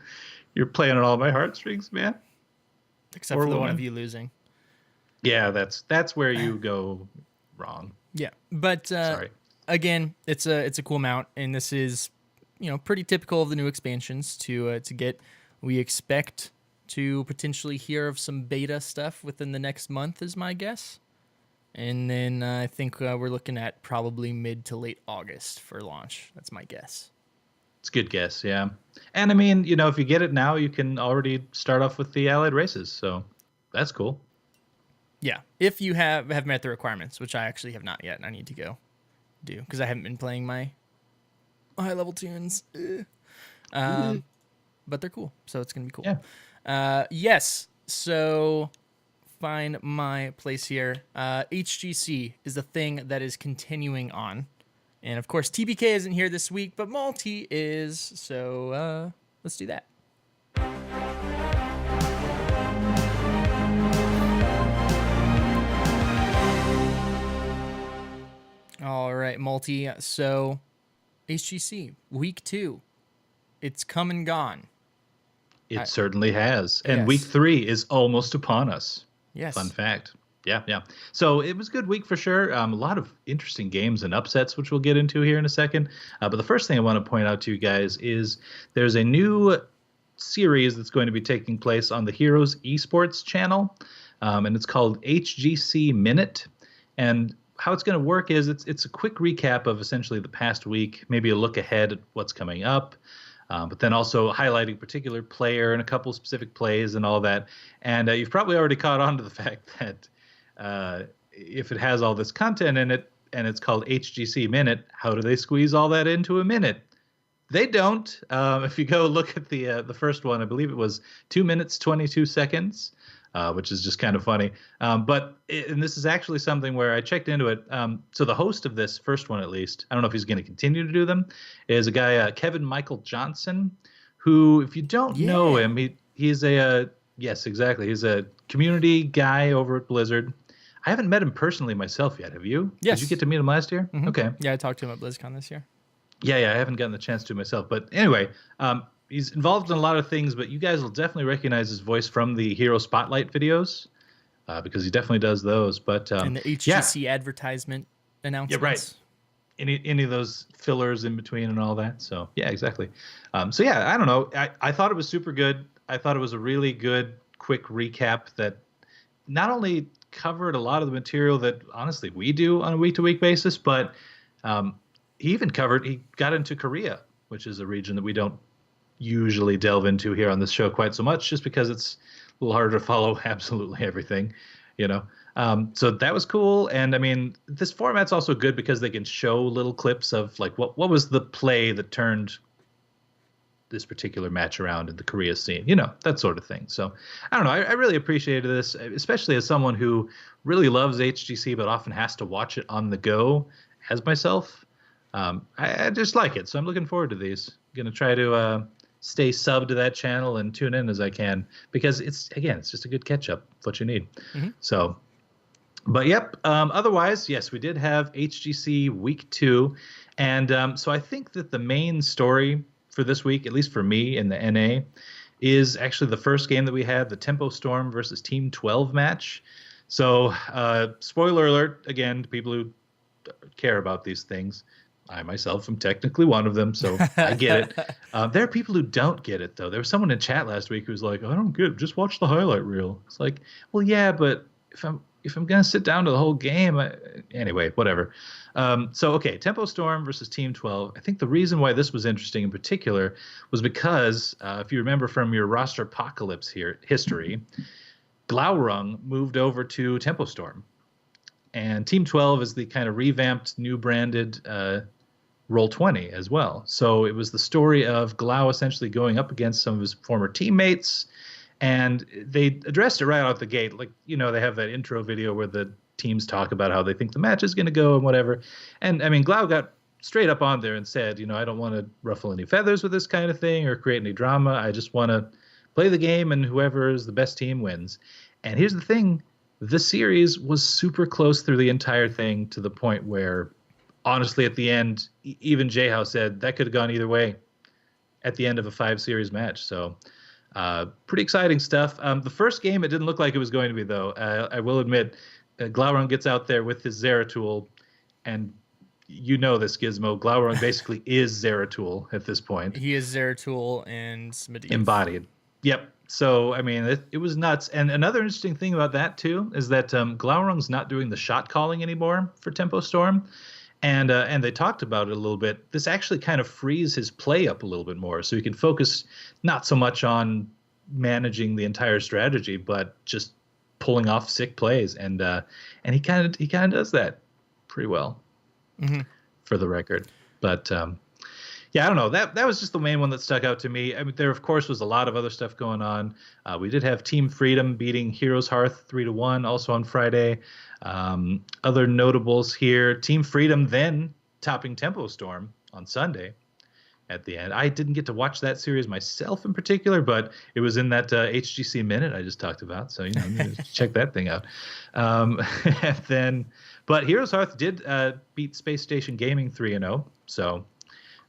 you're playing on all my heartstrings, man.
Except for the one of you losing.
Yeah, that's where you go wrong.
Yeah, but
sorry.
Again, it's a cool mount, and this is pretty typical of the new expansions to get. We expect to potentially hear of some beta stuff within the next month, is my guess. And then I think we're looking at probably mid to late August for launch. That's my guess.
It's a good guess, yeah. And I mean, if you get it now, you can already start off with the allied races, so that's cool.
Yeah, if you have met the requirements, which I actually have not yet, and I need to go do because I haven't been playing my high level tunes. But they're cool, so it's gonna be cool.
Yeah.
Yes. So find my place here. HGC is the thing that is continuing on, and of course TBK isn't here this week, but Multi is. So let's do that. All right, Multi. So HGC week 2. It's come and gone.
It certainly has. And week
Yes.
3 is almost upon us.
Yes.
Fun fact. Yeah. So it was a good week for sure. A lot of interesting games and upsets, which we'll get into here in a second. But the first thing I want to point out to you guys is there's a new series that's going to be taking place on the Heroes Esports channel, and it's called HGC Minute. And how it's going to work is it's a quick recap of essentially the past week, maybe a look ahead at what's coming up. But then also highlighting a particular player and a couple specific plays and all that. And you've probably already caught on to the fact that if it has all this content in it and it's called HGC Minute, how do they squeeze all that into a minute? They don't. If you go look at the first one, I believe it was 2 minutes, 22 seconds, which is just kind of funny. And this is actually something where I checked into it. So the host of this first one, at least, I don't know if he's going to continue to do them, is a guy, Kevin Michael Johnson, who, if you don't know him, he's a yes, exactly. He's a community guy over at Blizzard. I haven't met him personally myself yet. Have you?
Yes.
Did you get to meet him last year?
Mm-hmm.
Okay.
Yeah, I talked to him at BlizzCon this year.
Yeah, I haven't gotten the chance to myself. But anyway, he's involved in a lot of things, but you guys will definitely recognize his voice from the Hero Spotlight videos because he definitely does those. But
and the HGC advertisement announcements.
Yeah, right. Any of those fillers in between and all that. So, yeah, exactly. I don't know. I thought it was super good. I thought it was a really good, quick recap that not only covered a lot of the material that, honestly, we do on a week-to-week basis, but he got into Korea, which is a region that we don't usually delve into here on this show quite so much, just because it's a little harder to follow absolutely everything, So that was cool. And I mean, this format's also good because they can show little clips of like what was the play that turned this particular match around in the Korea scene, that sort of thing. So I don't know. I really appreciated this, especially as someone who really loves HGC, but often has to watch it on the go as myself. I just like it. So I'm looking forward to these. I'm going to try to stay subbed to that channel and tune in as I can because it's just a good catch up, what you need. Mm-hmm. So, but yep. Otherwise, yes, we did have HGC week 2. And so I think that the main story for this week, at least for me in the NA, is actually the first game that we had, the Tempo Storm versus Team 12 match. So spoiler alert, again, to people who care about these things. I myself am technically one of them, so I get it. There are people who don't get it, though. There was someone in chat last week who was like, I don't get it. Just watch the highlight reel. It's like, well, yeah, but if I'm going to sit down to the whole game, anyway, whatever. Okay, Tempo Storm versus Team 12. I think the reason why this was interesting in particular was because, if you remember from your roster apocalypse history, Glaurung moved over to Tempo Storm. And Team 12 is the kind of revamped, new branded Roll20 as well. So it was the story of Glau essentially going up against some of his former teammates. And they addressed it right out the gate. Like, they have that intro video where the teams talk about how they think the match is going to go and whatever. And, I mean, Glau got straight up on there and said, I don't want to ruffle any feathers with this kind of thing or create any drama. I just want to play the game and whoever is the best team wins. And here's the thing. The series was super close through the entire thing to the point where, honestly, at the end, even J-House said that could have gone either way at the end of a 5-series match. So pretty exciting stuff. The first game, it didn't look like it was going to be, though. I will admit, Glaurung gets out there with his Zeratul, and this, Gizmo. Glaurung basically is Zeratul at this point.
He is Zeratul and Maiev.
Embodied. Yep. So, I mean, it was nuts. And another interesting thing about that, too, is that Glaurung's not doing the shot calling anymore for Tempo Storm. And they talked about it a little bit. This actually kind of frees his play up a little bit more. So he can focus not so much on managing the entire strategy, but just pulling off sick plays. And he kind of does that pretty well, for the record. But yeah, I don't know. That was just the main one that stuck out to me. I mean, there, of course, was a lot of other stuff going on. We did have Team Freedom beating Heroes Hearth 3-1 also on Friday. Other notables here. Team Freedom then topping Tempo Storm on Sunday at the end. I didn't get to watch that series myself in particular, but it was in that HGC Minute I just talked about. So, check that thing out. But Heroes Hearth did beat Space Station Gaming 3-0. So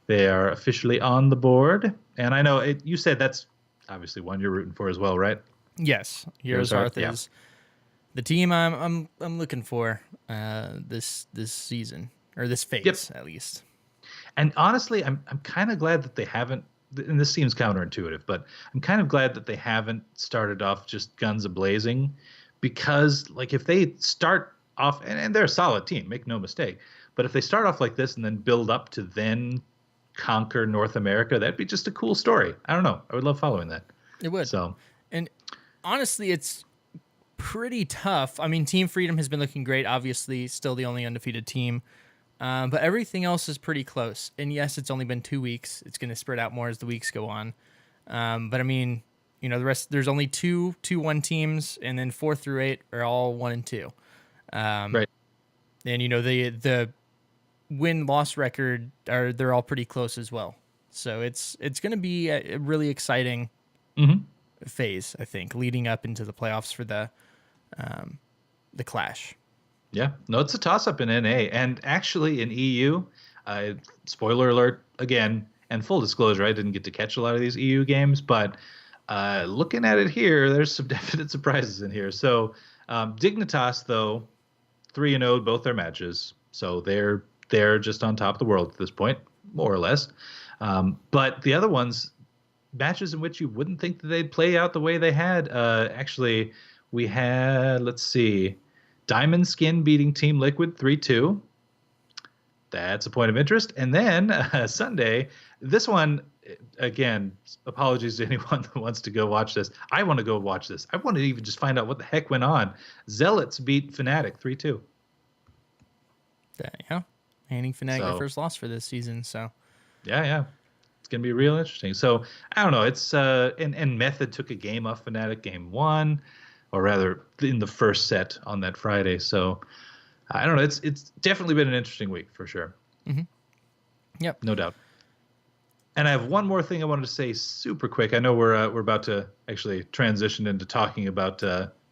They are officially on the board. And I know you said that's obviously one you're rooting for as well, right?
Yes, Heroes Hearth
Yeah.
is the team I'm looking for this season, or this phase at least.
And honestly, I'm kind of glad that they haven't. And this seems counterintuitive, but I'm kind of glad that they haven't started off just guns a-blazing, because like if they start off, and they're a solid team, make no mistake, but if they start off like this and then build up to then conquer North America, that'd be just a cool story. I don't know. I would love following that.
It would.
So,
and honestly, it's pretty tough. I mean, Team Freedom has been looking great. Obviously, still the only undefeated team. But everything else is pretty close. And yes, it's only been 2 weeks. It's going to spread out more as the weeks go on. But I mean, you know, the rest, there's only 2-1 teams, and then 4 through 8 are all 1 and 2.
right.
And you know, the win-loss record they're all pretty close as well. So it's going to be a really exciting phase, I think, leading up into the playoffs for the Clash.
Yeah, no, it's a toss-up in NA, and actually in EU. Spoiler alert again, and full disclosure, I didn't get to catch a lot of these EU games, but looking at it here, there's some definite surprises in here. So Dignitas, though, 3-0 both their matches, so they're just on top of the world at this point, more or less. But the other ones, matches in which you wouldn't think that they'd play out the way they had. Actually, we had, let's see, Diamond Skin beating Team Liquid 3-2. That's a point of interest. And then Sunday, this one, again, apologies to anyone that wants to go watch this. I want to go watch this. I want to even just find out what the heck went on. Zealots beat Fnatic 3-2.
Yeah. Handing Fnatic their first loss for this season. So,
yeah. It's going to be real interesting. So, I don't know. It's and Method took a game off Fnatic game 1. Or rather, in the first set on that Friday. So, I don't know. It's definitely been an interesting week for sure.
Mm-hmm. Yep,
no doubt. And I have one more thing I wanted to say super quick. I know we're about to actually transition into talking about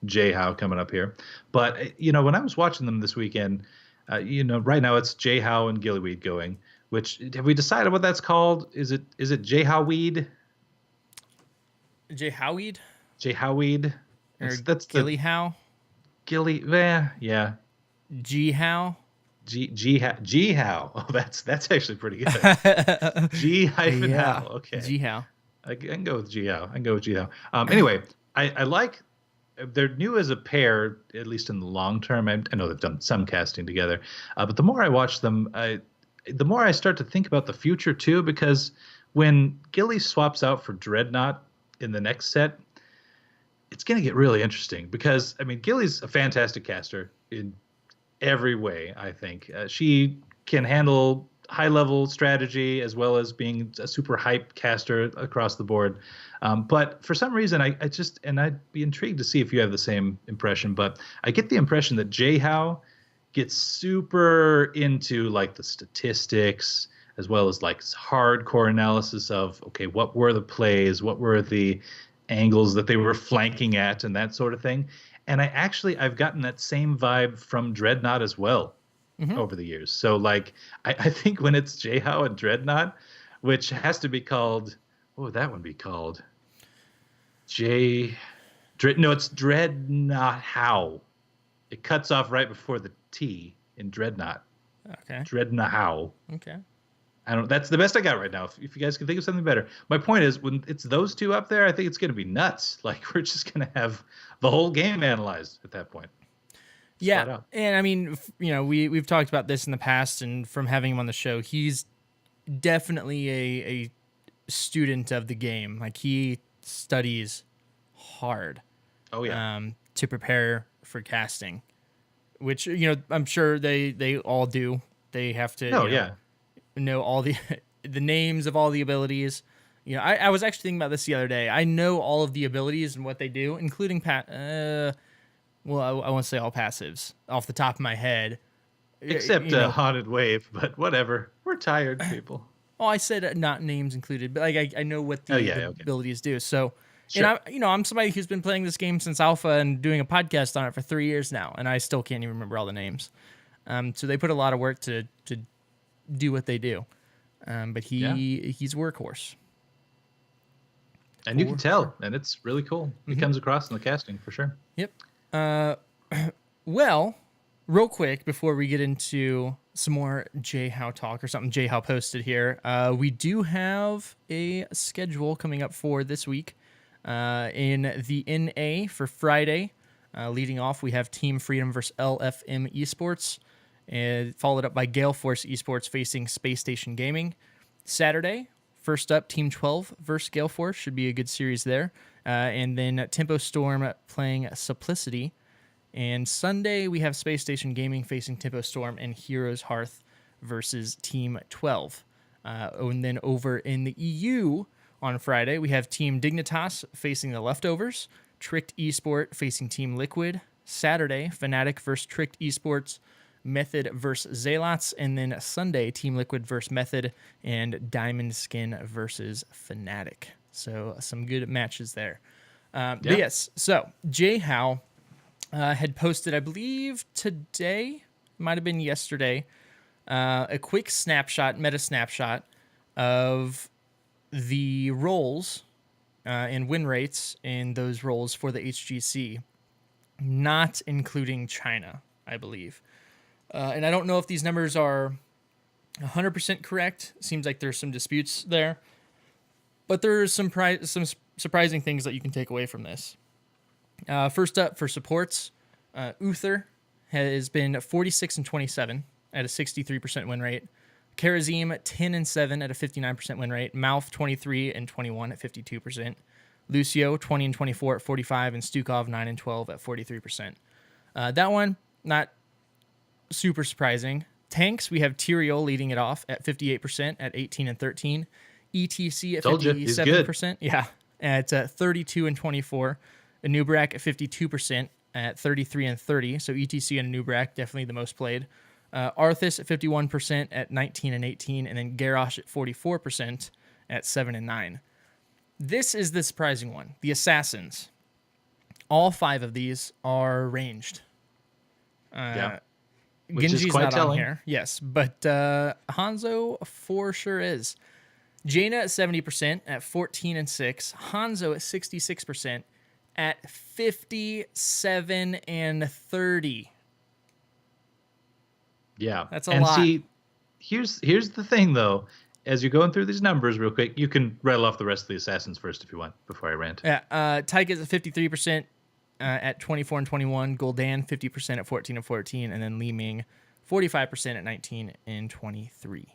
J-How coming up here, but you know, when I was watching them this weekend, you know, right now it's J-How and Gillyweed going. Which, have we decided what that's called? Is it J-How-weed?
J-How-weed?
J-How-weed.
That's Gilly How?
Yeah.
G-How?
G-How. Oh, that's actually pretty good. G-How. Okay.
G-How.
I can go with G-How. Anyway, I like, they're new as a pair, at least in the long term. I know they've done some casting together, but the more I watch them, the more I start to think about the future too, because when Gilly swaps out for Dreadnought in the next set, it's going to get really interesting because, I mean, Gilly's a fantastic caster in every way, I think. She can handle high-level strategy as well as being a super hype caster across the board. But for some reason, I just, and I'd be intrigued to see if you have the same impression, but I get the impression that J-How gets super into like the statistics as well as like hardcore analysis of, okay, what were the plays? What were the angles that they were flanking at and that sort of thing. And I've gotten that same vibe from Dreadnought as well over the years. So like, I think when it's J-How and Dreadnought, which has to be called, what would that one be called? It's Dreadnought How. It cuts off right before the T in Dreadnought.
Okay.
Dreadnought How.
Okay.
I don't. That's the best I got right now. If you guys can think of something better, my point is when it's those two up there, I think it's going to be nuts. Like we're just going to have the whole game analyzed at that point.
Yeah, and I mean, you know, we've talked about this in the past, and from having him on the show, he's definitely a student of the game. Like he studies hard.
Oh yeah.
To prepare for casting, which you know I'm sure they all do. They have to. Know all the names of all the abilities. You know, I was actually thinking about this the other day. I know all of the abilities and what they do, including I won't say all passives off the top of my head.
Except Haunted Wave, but whatever. We're tired people.
Oh, I said not names included, but like I know what the abilities do. So,
sure.
And I'm somebody who's been playing this game since alpha and doing a podcast on it for 3 years now, and I still can't even remember all the names. So they put a lot of work to do what they do. But he's a workhorse.
And you can tell, and it's really cool. It comes across in the casting for sure.
Yep. Well, real quick before we get into some more J-How talk or something J-How posted here, we do have a schedule coming up for this week. In the NA for Friday, leading off, we have Team Freedom versus LFM Esports, and followed up by Gale Force Esports facing Space Station Gaming. Saturday, first up, Team 12 versus Gale Force. Should be a good series there. And then Tempo Storm playing Simplicity. And Sunday, we have Space Station Gaming facing Tempo Storm and Heroes Hearth versus Team 12. And then over in the EU on Friday, we have Team Dignitas facing the Leftovers, Tricked Esport facing Team Liquid. Saturday, Fnatic versus Tricked Esports, Method versus Zealots, and then Sunday, Team Liquid versus Method, and Diamond Skin versus Fnatic. So some good matches there. But yes, so J-How had posted, I believe today, might have been yesterday, a quick snapshot, meta snapshot of the roles and win rates in those roles for the HGC, not including China, I believe. And I don't know if these numbers are 100% correct. Seems like there's some disputes there. But there's some surprising things that you can take away from this. First up, for supports, Uther has been 46-27 at a 63% win rate. Karazim 10-7 at a 59% win rate. Malf 23-21 at 52%. Lucio 20-24 at 45, and Stukov 9-12 at 43%. That one, not super surprising. Tanks, we have Tyrael leading it off at 58% at 18-13. ETC at 57%. Yeah, at 32-24. Anubrak at 52% at 33-30. So ETC and Anubrak definitely the most played. Arthas at 51% at 19-18, and then Garrosh at 44% at 7-9. This is the surprising one. The Assassins. All 5 of these are ranged.
Which is
Genji's
quite
not
telling.
on here. Yes, but Hanzo for sure is. Jaina at 70% at 14-6. Hanzo at 66% at 57-30.
Yeah,
that's a lot.
See, here's the thing though. As you're going through these numbers real quick, you can rattle off the rest of the Assassins first if you want before I rant.
Yeah, Tyga's at 53% at 24-21. Gul'dan 50% at 14-14, and then Li Ming 45% at 19-23.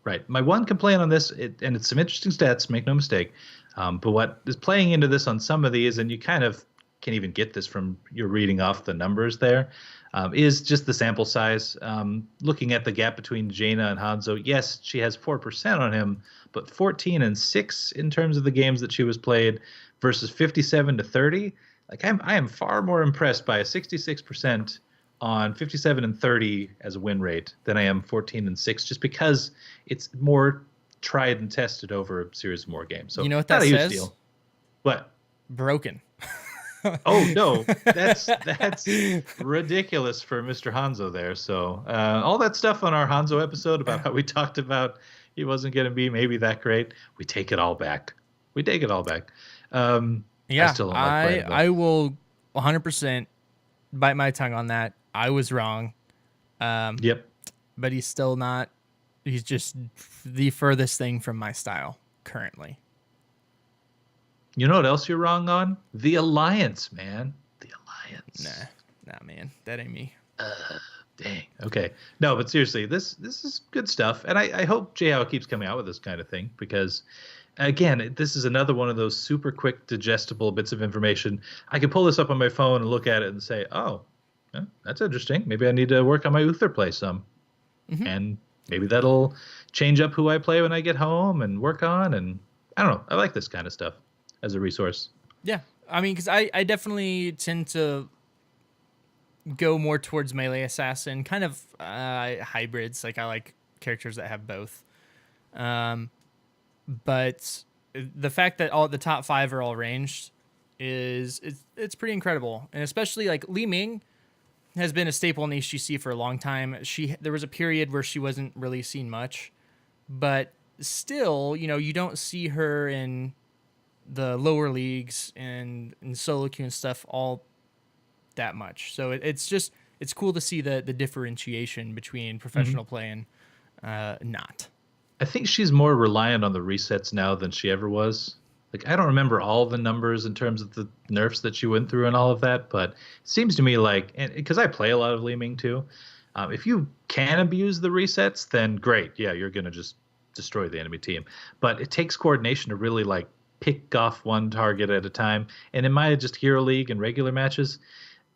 Right. My one complaint on this, and it's some interesting stats, make no mistake, but what is playing into this on some of these, and you kind of can even get this from your reading off the numbers there, is just the sample size. Looking at the gap between Jaina and Hanzo, yes, she has 4% on him, but 14-6 in terms of the games that she was played versus 57-30. Like I am far more impressed by a 66% on 57-30 as a win rate than I am 14-6, just because it's more tried and tested over a series of more games. So
you know what that
not a huge
says?
deal. What?
Broken.
Oh no, that's ridiculous for Mr. Hanzo there. So all that stuff on our Hanzo episode about how we talked about he wasn't going to be maybe that great, we take it all back. We take it all back.
Yeah,
I still don't like Brad, but
I will 100% bite my tongue on that. I was wrong.
Yep.
But he's still not. He's just the furthest thing from my style currently.
You know what else you're wrong on? The Alliance, man. The Alliance.
Nah, man. That ain't me.
Dang. Okay. No, but seriously, this is good stuff. And I hope J-How keeps coming out with this kind of thing because, again, this is another one of those super quick, digestible bits of information. I can pull this up on my phone and look at it and say, oh, yeah, that's interesting. Maybe I need to work on my Uther play some. Mm-hmm. And maybe that'll change up who I play when I get home and work on. And I don't know. I like this kind of stuff as a resource.
Yeah. I mean, because I definitely tend to go more towards melee assassin, kind of hybrids. Like I like characters that have both. But the fact that all the top 5 are all ranged it's pretty incredible. And especially like Li Ming has been a staple in HGC for a long time. There was a period where she wasn't really seen much. but still, you don't see her in the lower leagues and in solo queue and stuff all that much. So it's cool to see the differentiation between professional play and not.
I think she's more reliant on the resets now than she ever was. Like, I don't remember all the numbers in terms of the nerfs that she went through and all of that, but it seems to me like, because I play a lot of Li Ming too, if you can abuse the resets, then great. Yeah, you're going to just destroy the enemy team. But it takes coordination to really like pick off one target at a time. And in my just Hero League and regular matches,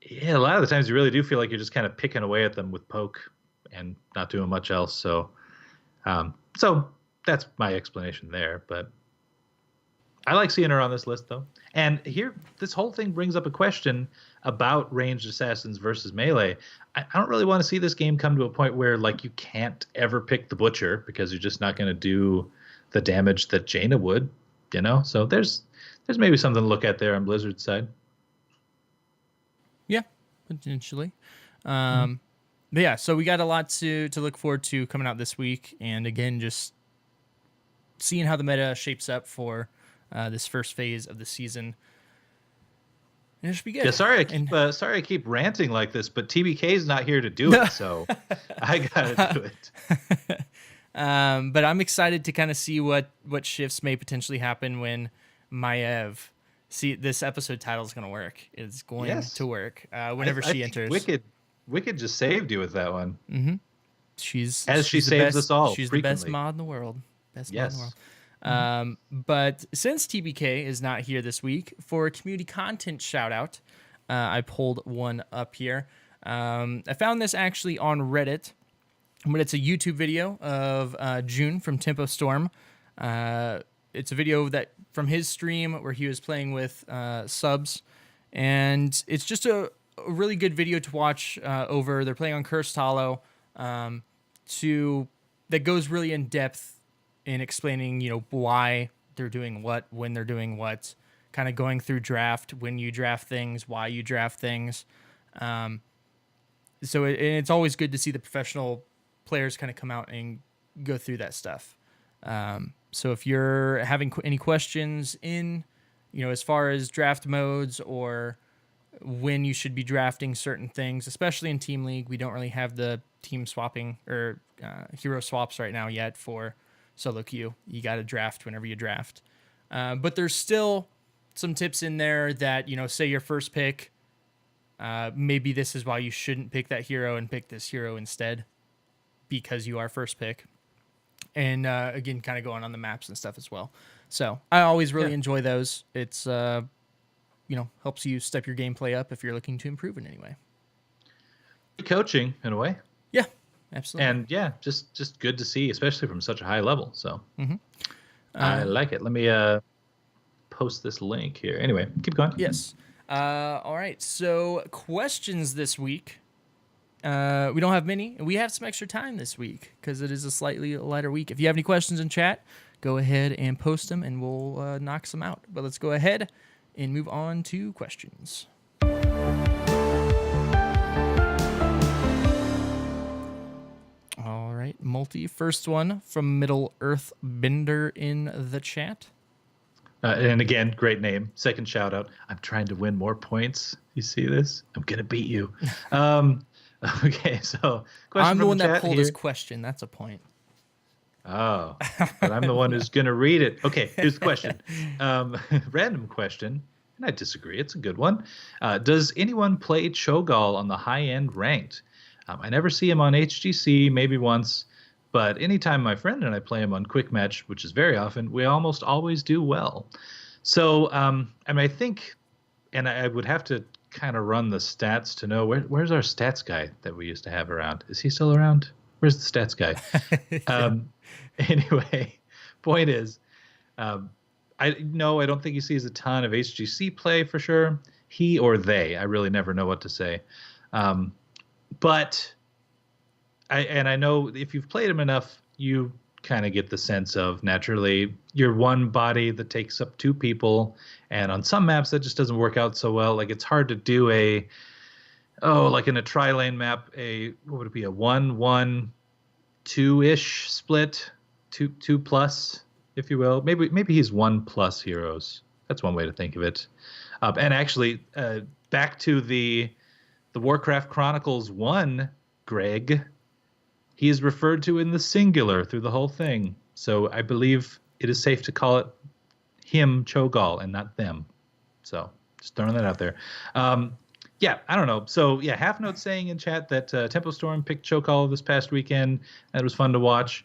yeah, a lot of the times you really do feel like you're just kind of picking away at them with poke and not doing much else. So that's my explanation there. But I like seeing her on this list, though. And here, this whole thing brings up a question about ranged assassins versus melee. I don't really want to see this game come to a point where, like, you can't ever pick the Butcher because you're just not going to do the damage that Jaina would, So there's maybe something to look at there on Blizzard's side.
Yeah, potentially. But yeah, so we got a lot to look forward to coming out this week. And again, just seeing how the meta shapes up for this first phase of the season. And it should be good.
Yeah, sorry I keep ranting like this, but TBK's not here to do it, so I gotta do it.
But I'm excited to kind of see what shifts may potentially happen when Maiev. See, this episode title is going to work. It's going to work whenever she enters.
Wicked just saved you with that one.
Mm-hmm.
She saves us all.
She's
frequently.
The best mod in the world. Mod in the world. But since TBK is not here this week for a community content shout out, I pulled one up here. I found this actually on Reddit, but it's a YouTube video of June from Tempo Storm. It's a video that from his stream where he was playing with subs, and it's just a really good video to watch over. They're playing on Cursed Hollow, that goes really in depth in explaining, why they're doing what, when they're doing what, kind of going through draft, when you draft things, why you draft things. So it's always good to see the professional players kind of come out and go through that stuff. So if you're having any questions in, as far as draft modes or when you should be drafting certain things, especially in Team League, we don't really have the team swapping or hero swaps right now yet for solo queue. You got to draft whenever you draft. But there's still some tips in there that, say your first pick, maybe this is why you shouldn't pick that hero and pick this hero instead because you are first pick. And again, kind of going on the maps and stuff as well. So I always really enjoy those. It's, helps you step your gameplay up if you're looking to improve in any way.
Coaching in a way.
Yeah, absolutely.
And yeah, just good to see, especially from such a high level. So I like it. Let me post this link here. Anyway, keep going.
Yes. All right. So questions this week. We don't have many. We have some extra time this week because it is a slightly lighter week. If you have any questions in chat, go ahead and post them and we'll knock some out. But let's go ahead and move on to questions. All right, Multi. First one from Middle Earth Bender in the chat.
And again, great name. Second shout out. I'm trying to win more points. You see this? I'm going to beat you. Okay, so question
I'm the one that pulled
here.
his question. That's a point.
Oh, but I'm the one who's going to read it. Okay, here's the question. Random question, and I disagree. It's a good one. Does anyone play Cho'Gall on the high-end ranked? I never see him on HGC, maybe once, but anytime my friend and I play him on Quick Match, which is very often, we almost always do well. So, I think, and I would have to kind of run the stats to know where's our stats guy that we used to have around. Is he still around? Where's the stats guy? Anyway, point is, I don't think he sees a ton of HGC play for sure. He or they, I really never know what to say. But I know if you've played him enough, you kind of get the sense of naturally you're one body that takes up two people, and on some maps that just doesn't work out so well. Like it's hard to do like in a tri-lane map, what would it be, a 1-1-2-ish split, two plus, if you will. Maybe he's 1+ heroes. That's one way to think of it. And actually, back to the Warcraft Chronicles 1, Greg, he is referred to in the singular through the whole thing. So I believe it is safe to call it him, Cho'Gall, and not them. So just throwing that out there. Yeah, I don't know. So yeah, Half Note saying in chat that Tempo Storm picked Cho'Gall this past weekend. That was fun to watch.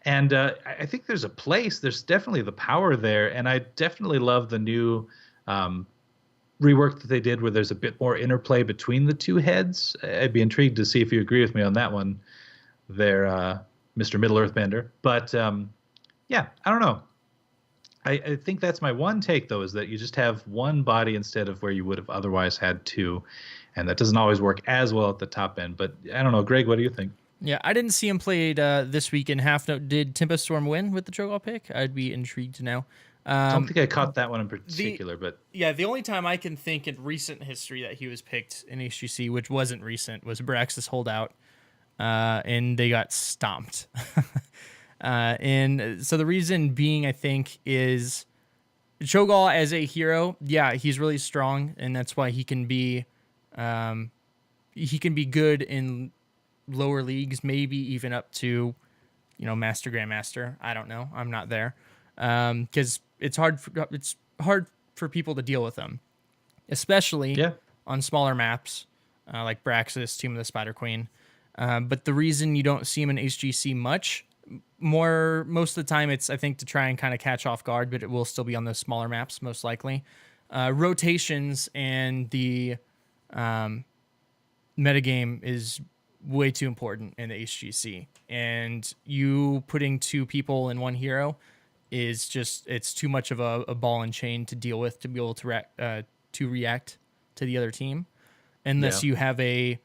And I think there's there's definitely the power there. And I definitely love the new rework that they did where there's a bit more interplay between the two heads. I'd be intrigued to see if you agree with me on that one there, Mr. Middle-earth Bender. But yeah, I don't know. I think that's my one take, though, is that you just have one body instead of where you would have otherwise had two. And that doesn't always work as well at the top end. But I don't know. Greg, what do you think?
Yeah, I didn't see him played this week in Half Note. Did Tempest Storm win with the Cho'Gall pick? I'd be intrigued to know.
I don't think I caught that one in particular, but
yeah, the only time I can think in recent history that he was picked in HGC, which wasn't recent, was Braxis Holdout, and they got stomped. And so the reason being, I think, is Cho'Gall as a hero. Yeah, he's really strong, and that's why he can be good in lower leagues, maybe even up to, Master Grandmaster. I don't know. I'm not there. Because it's hard for people to deal with them, especially on smaller maps like Braxis, Tomb of the Spider Queen. But the reason you don't see him in HGC much, most of the time, it's I think to try and kind of catch off guard, but it will still be on those smaller maps most likely. Rotations and the metagame is way too important in the HGC, and you putting two people in one hero is just, it's too much of a ball and chain to deal with to be able to react to the other team unless you have a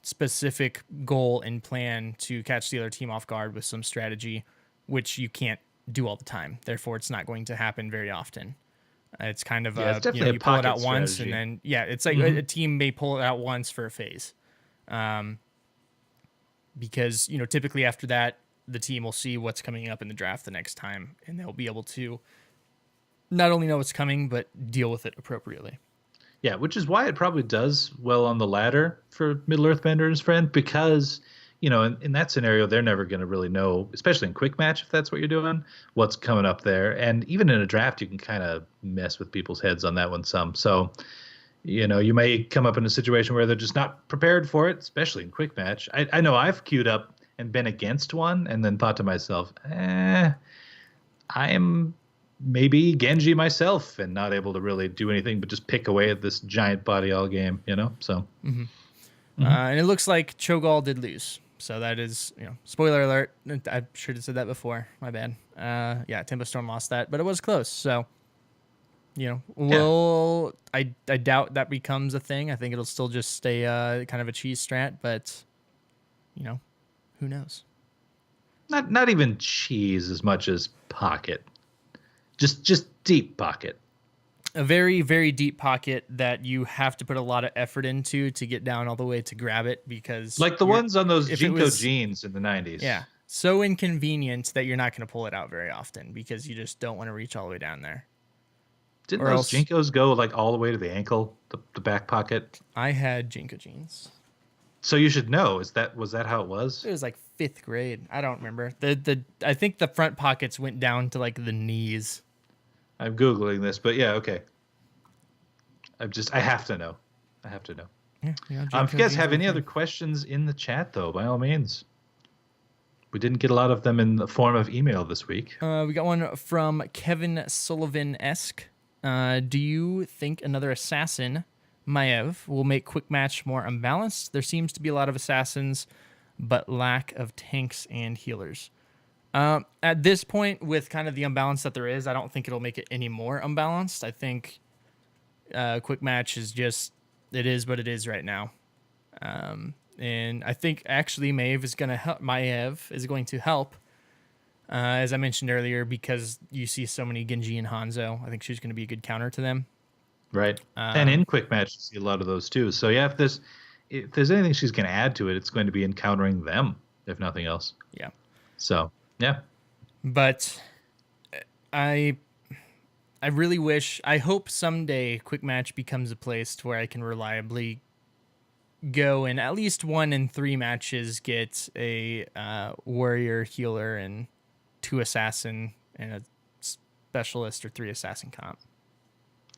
specific goal and plan to catch the other team off guard with some strategy, which you can't do all the time. Therefore, it's not going to happen very often. It's kind of you pull it out once strategy. And then it's like a team may pull it out once for a phase, because typically after that, the team will see what's coming up in the draft the next time, and they'll be able to not only know what's coming, but deal with it appropriately.
Yeah, which is why it probably does well on the ladder for Middle-earth Bender and his friend, because, in that scenario, they're never going to really know, especially in quick match, if that's what you're doing, what's coming up there. And even in a draft, you can kind of mess with people's heads on that one some. So, you may come up in a situation where they're just not prepared for it, especially in quick match. I know I've queued up and been against one and then thought to myself, I am maybe Genji myself and not able to really do anything but just pick away at this giant body all game, so.
And it looks like Cho'Gall did lose. So that is, spoiler alert. I should have said that before. My bad. Tempo Storm lost that, but it was close. So, I doubt that becomes a thing. I think it'll still just stay kind of a cheese strat, but, who knows?
Not even cheese as much as pocket. Just deep pocket.
A very, very deep pocket that you have to put a lot of effort into to get down all the way to grab it, because
like the ones on those Jinko jeans in the 90s.
Yeah. So inconvenient that you're not going to pull it out very often because you just don't want to reach all the way down there.
Didn't those Jinkos go like all the way to the ankle, the back pocket?
I had Jinko jeans.
So you should know. Was that how it was?
It was like 5th grade. I don't remember. I think the front pockets went down to like the knees.
I'm Googling this, but yeah, okay. I have to know.
Yeah,
if you guys have any other questions in the chat, though, by all means. We didn't get a lot of them in the form of email this week.
We got one from Kevin Sullivan-esque. Do you think another assassin, Maiev, will make quick match more unbalanced? There seems to be a lot of assassins, but lack of tanks and healers. At this point, with kind of the unbalance that there is, I don't think it'll make it any more unbalanced. I think quick match is just, it is what it is right now. And I think actually Maiev is going to help, as I mentioned earlier, because you see so many Genji and Hanzo. I think she's going to be a good counter to them.
Right. And in quick match, you see a lot of those too. So yeah, if there's anything she's going to add to it, it's going to be encountering them, if nothing else.
Yeah.
So, yeah.
But I really wish, I hope someday Quick Match becomes a place to where I can reliably go in at least 1 in 3 matches, get a warrior, healer, and 2 assassin, and a specialist or 3 assassin comp.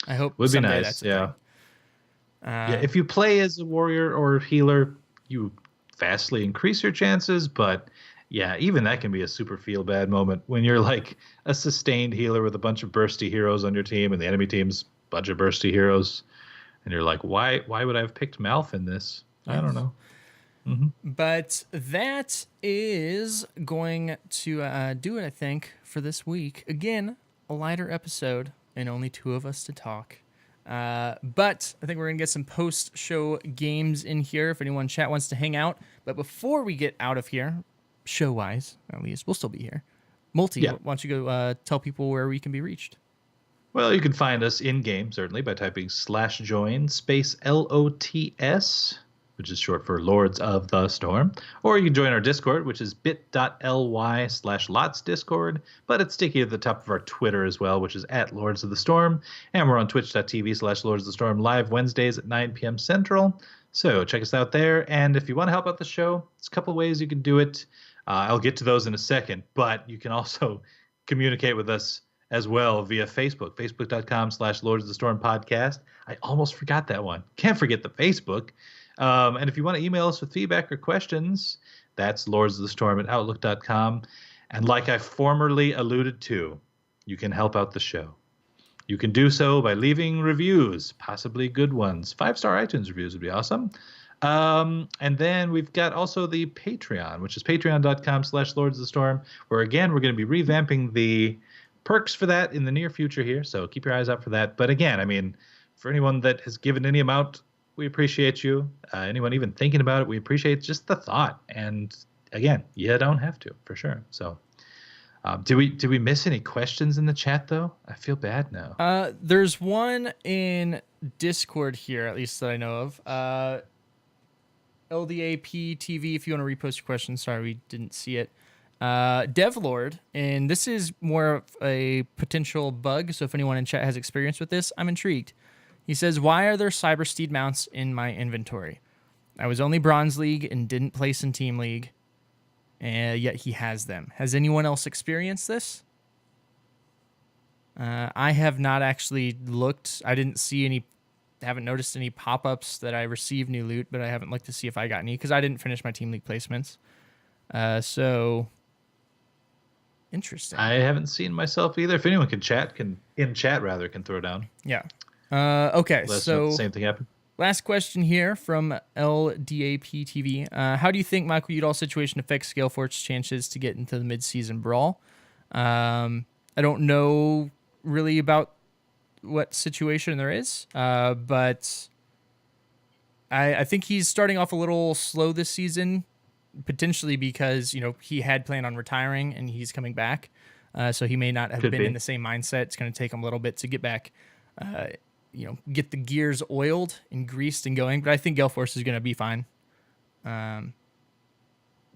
I hope
Would be
someday
nice.
that's a
Yeah.
thing.
Yeah. If you play as a warrior or healer, you vastly increase your chances. But yeah, even that can be a super feel bad moment when you're like a sustained healer with a bunch of bursty heroes on your team and the enemy team's bunch of bursty heroes. And you're like, why would I have picked Malf in this?
Yes.
I don't know. Mm-hmm.
But that is going to do it, I think, for this week. Again, a lighter episode and only 2 of us to talk. But I think we're going to get some post-show games in here if anyone in chat wants to hang out. But before we get out of here, show-wise, at least, we'll still be here. Multi,
Yeah.
why don't you go tell people where we can be reached?
Well, you can find us in-game, certainly, by typing /join space LOTS, which is short for Lords of the Storm. Or you can join our Discord, which is bit.ly/lotsdiscord, but it's sticky at the top of our Twitter as well, which is @Lords of the Storm. And we're on twitch.tv/Lords of the Storm live Wednesdays at 9 p.m. Central. So check us out there. And if you want to help out the show, there's a couple of ways you can do it. I'll get to those in a second, but you can also communicate with us as well via Facebook, facebook.com/Lords of the Storm podcast. I almost forgot that one. Can't forget the Facebook. And if you want to email us with feedback or questions, that's lordsofthestorm@outlook.com. And like I formerly alluded to, you can help out the show. You can do so by leaving reviews, possibly good ones. 5-star iTunes reviews would be awesome. And then we've got also the Patreon, which is patreon.com/Lords of the Storm, where again, we're going to be revamping the perks for that in the near future here. So keep your eyes out for that. But again, I mean, for anyone that has given any amount, we appreciate you. Anyone even thinking about it, we appreciate just the thought. And again, you don't have to, for sure. So did we miss any questions in the chat, though? I feel bad now.
There's one in Discord here, at least that I know of. LDAP TV, if you want to repost your question. Sorry, we didn't see it. Devlord, and this is more of a potential bug, so if anyone in chat has experience with this, I'm intrigued. He says, why are there Cyber Steed mounts in my inventory? I was only Bronze League and didn't place in Team League, yet he has them. Has anyone else experienced this? I have not actually looked. I didn't see any, haven't noticed any pop-ups that I received new loot, but I haven't looked to see if I got any, because I didn't finish my Team League placements. So... interesting.
I haven't seen myself either. If anyone can throw down.
Yeah. Okay. So
the same thing happened.
Last question here from LDAP TV. How do you think Michael Udall's situation affects Galefort's chances to get into the mid-season brawl? I don't know really about what situation there is, but I think he's starting off a little slow this season. Potentially because, he had planned on retiring and he's coming back. So he may not have been in the same mindset. It's going to take him a little bit to get back, get the gears oiled and greased and going. But I think Galeforce is going to be fine. I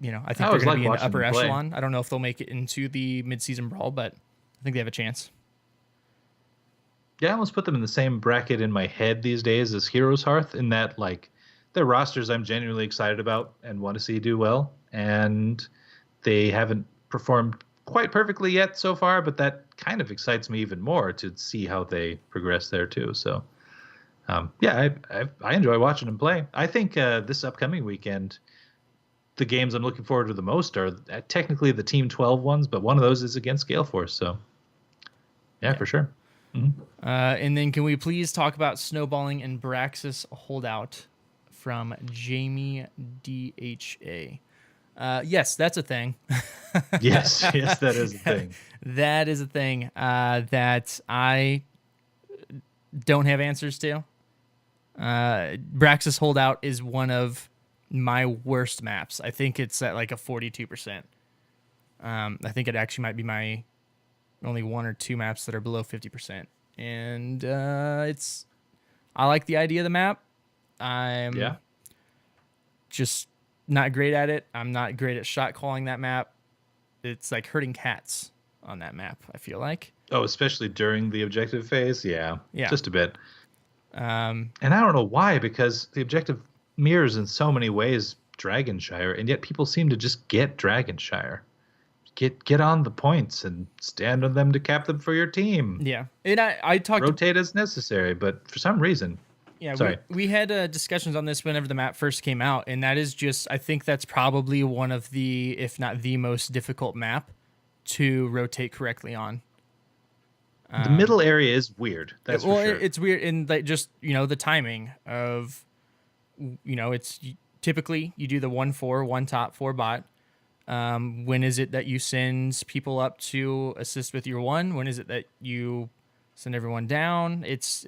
think they're going to be in the upper echelon. I don't know if they'll make it into the mid-season brawl, but I think they have a chance.
Yeah, I almost put them in the same bracket in my head these days as Heroes Hearth, in that, their rosters I'm genuinely excited about and want to see do well, and they haven't performed quite perfectly yet so far, but that kind of excites me even more to see how they progress there too. So, I enjoy watching them play. I think this upcoming weekend, the games I'm looking forward to the most are technically the Team 12 ones, but one of those is against Galeforce. So, yeah, for sure. Mm-hmm.
And then can we please talk about snowballing and Braxis holdout? From Jamie DHA. Yes, that's a thing.
yes, that is a thing.
That is a thing that I don't have answers to. Braxis Holdout is one of my worst maps. I think it's at a 42%. I think it actually might be my only 1 or 2 maps that are below 50%. And I like the idea of the map. I'm just not great at it. I'm not great at shot calling that map. It's like herding cats. on that map, I feel like.
Oh, especially during the objective phase? Yeah, just a bit.
And
I don't know why, because the objective mirrors in so many ways Dragonshire, and yet people seem to just get Dragonshire. Get on the points and stand on them to cap them for your team.
Yeah. And I talked...
Rotate as necessary, but for some reason...
Yeah,
sorry.
We had discussions on this whenever the map first came out, and that is just... I think that's probably one of the, if not the most difficult map to rotate correctly on.
The middle area is weird. That's for sure.
It's weird in that just, the timing of, it's typically you do the 1-4, one top, 4 bot. When is it that you send people up to assist with your 1? When is it that you send everyone down? It's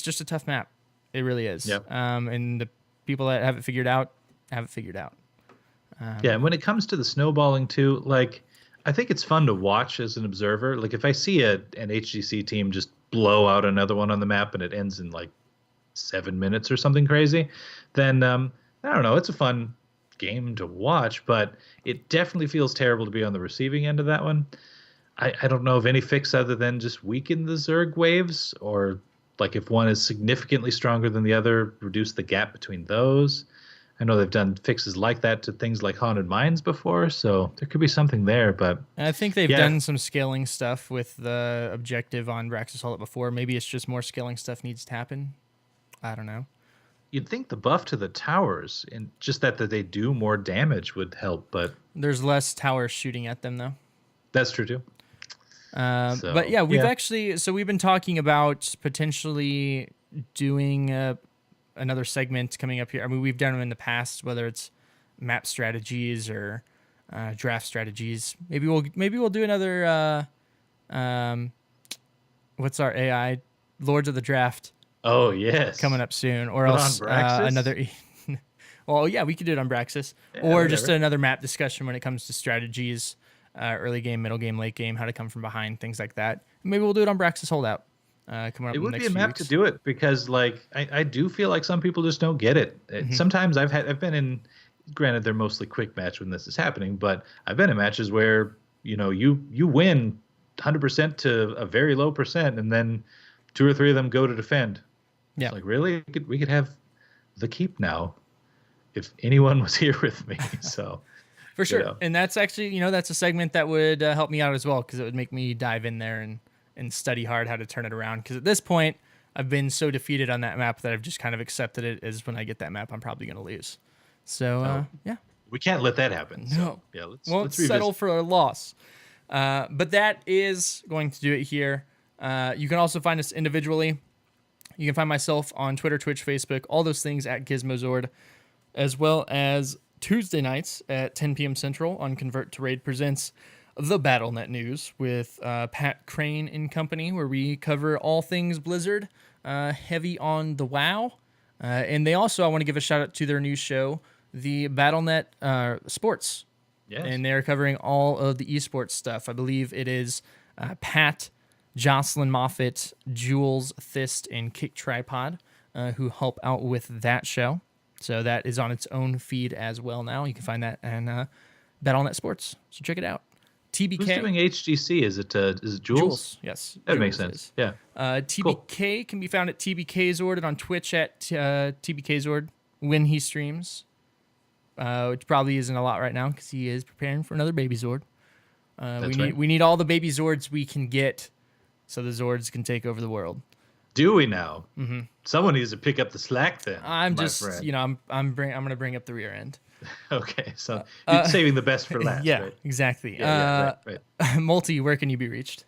just a tough map. It really is.
Yep.
And the people that have it figured out have it figured out.
Yeah, and when it comes to the snowballing too, like, I think it's fun to watch as an observer. Like, if I see an HGC team just blow out another one on the map and it ends in like 7 minutes or something crazy, then I don't know. It's a fun game to watch, but it definitely feels terrible to be on the receiving end of that one. I don't know of any fix other than just weaken the Zerg waves, or like if one is significantly stronger than the other, reduce the gap between those. I know they've done fixes like that to things like Haunted Mines before, so there could be something there. But
I think they've done some scaling stuff with the objective on Braxis Hollow before. Maybe it's just more scaling stuff needs to happen. I don't know.
You'd think the buff to the towers and just that they do more damage would help, but
there's less towers shooting at them, though.
That's true too.
But yeah, we've been talking about potentially doing another segment coming up here. I mean, we've done them in the past, whether it's map strategies or draft strategies. Maybe we'll do another. What's our AI? Lords of the Draft.
Oh yes,
coming up soon, or else another. Well, yeah, we could do it on Braxis, or just another map discussion when it comes to strategies, early game, middle game, late game, how to come from behind, things like that. Maybe we'll do it on Braxis Holdout. Coming up
it would
in the
be a
next
map
weeks.
to do it, because like I do feel like some people just don't get it. Sometimes I've been in, granted they're mostly quick match when this is happening, but I've been in matches where you win 100% to a very low percent, and then 2 or 3 of them go to defend.
Yeah,
it's like, really, we could have the keep now if anyone was here with me. So
for sure, and that's actually that's a segment that would help me out as well, because it would make me dive in there and study hard how to turn it around, because at this point I've been so defeated on that map that I've just kind of accepted it as when I get that map I'm probably going to lose. So yeah,
we can't let that happen. So,
no,
yeah,
let's settle for a loss. But that is going to do it here. You can also find us individually. You can find myself on Twitter, Twitch, Facebook, all those things at Gizmozord, as well as Tuesday nights at 10 p.m. Central on Convert to Raid presents The BattleNet News with Pat Crane and company, where we cover all things Blizzard, heavy on the WoW. And they also, I want to give a shout out to their new show, the BattleNet Sports.
Yes.
And they're covering all of the esports stuff. I believe it is Pat, Jocelyn Moffat, Jules Thist, and Kick Tripod who help out with that show. So that is on its own feed as well now. You can find that on BattleNet Sports. So check it out. TBK.
Who's doing HGC? Is it Jules?
Jules, yes.
That
Jules
makes sense.
is.
Yeah.
TBK can be found at TBKZord and on Twitch at TBKZord when he streams, which probably isn't a lot right now because he is preparing for another baby Zord. We need all the baby Zords we can get so the Zords can take over the world.
Do we now?
Mm-hmm.
Someone needs to pick up the slack then.
I'm going to bring up the rear end.
Okay, so you're saving the best for last.
Yeah,
right?
exactly.
Right.
Multi, where can you be reached?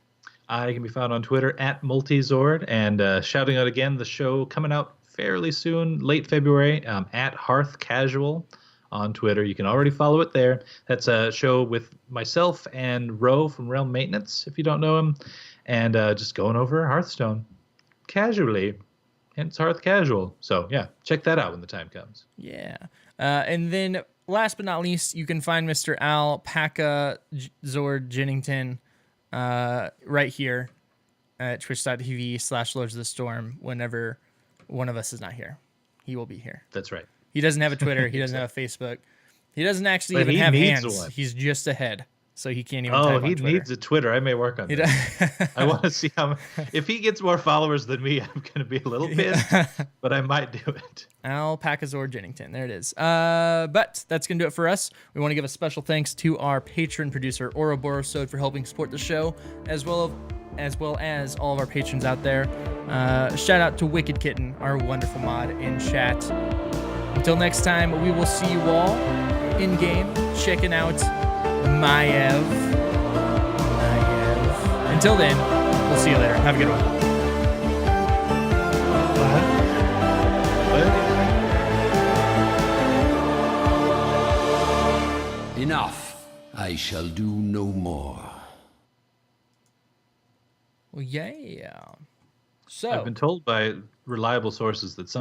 I can be found on Twitter at Multizord, and shouting out again the show coming out fairly soon, late February, at Hearth Casual on Twitter. You can already follow it there. That's a show with myself and Ro from Realm Maintenance, if you don't know him, and just going over Hearthstone casually. Hence Hearth Casual. So yeah, check that out when the time comes.
Yeah. And then last but not least, you can find Mr. Alpaca Zord Jennington right here at twitch.tv/Lords of the Storm whenever one of us is not here. He will be here.
That's right.
He doesn't have a Twitter. He doesn't have a Facebook. He doesn't actually
But
even
he
have
needs
hands.
one.
He's just a head, so he can't even
Oh,
type on
he
Twitter.
needs a Twitter. I may work on that. I want to see if he gets more followers than me, I'm going to be a little pissed, but I might do it.
Alpacazor Jennington. There it is. But that's going to do it for us. We want to give a special thanks to our patron producer, Ouroborosode, for helping support the show, as well as all of our patrons out there. Shout out to Wicked Kitten, our wonderful mod in chat. Until next time, we will see you all in-game checking out Maiev. Until then, we'll see you later. Have a good one.
Enough. I shall do no more.
Well, yeah. So
I've been told by reliable sources that some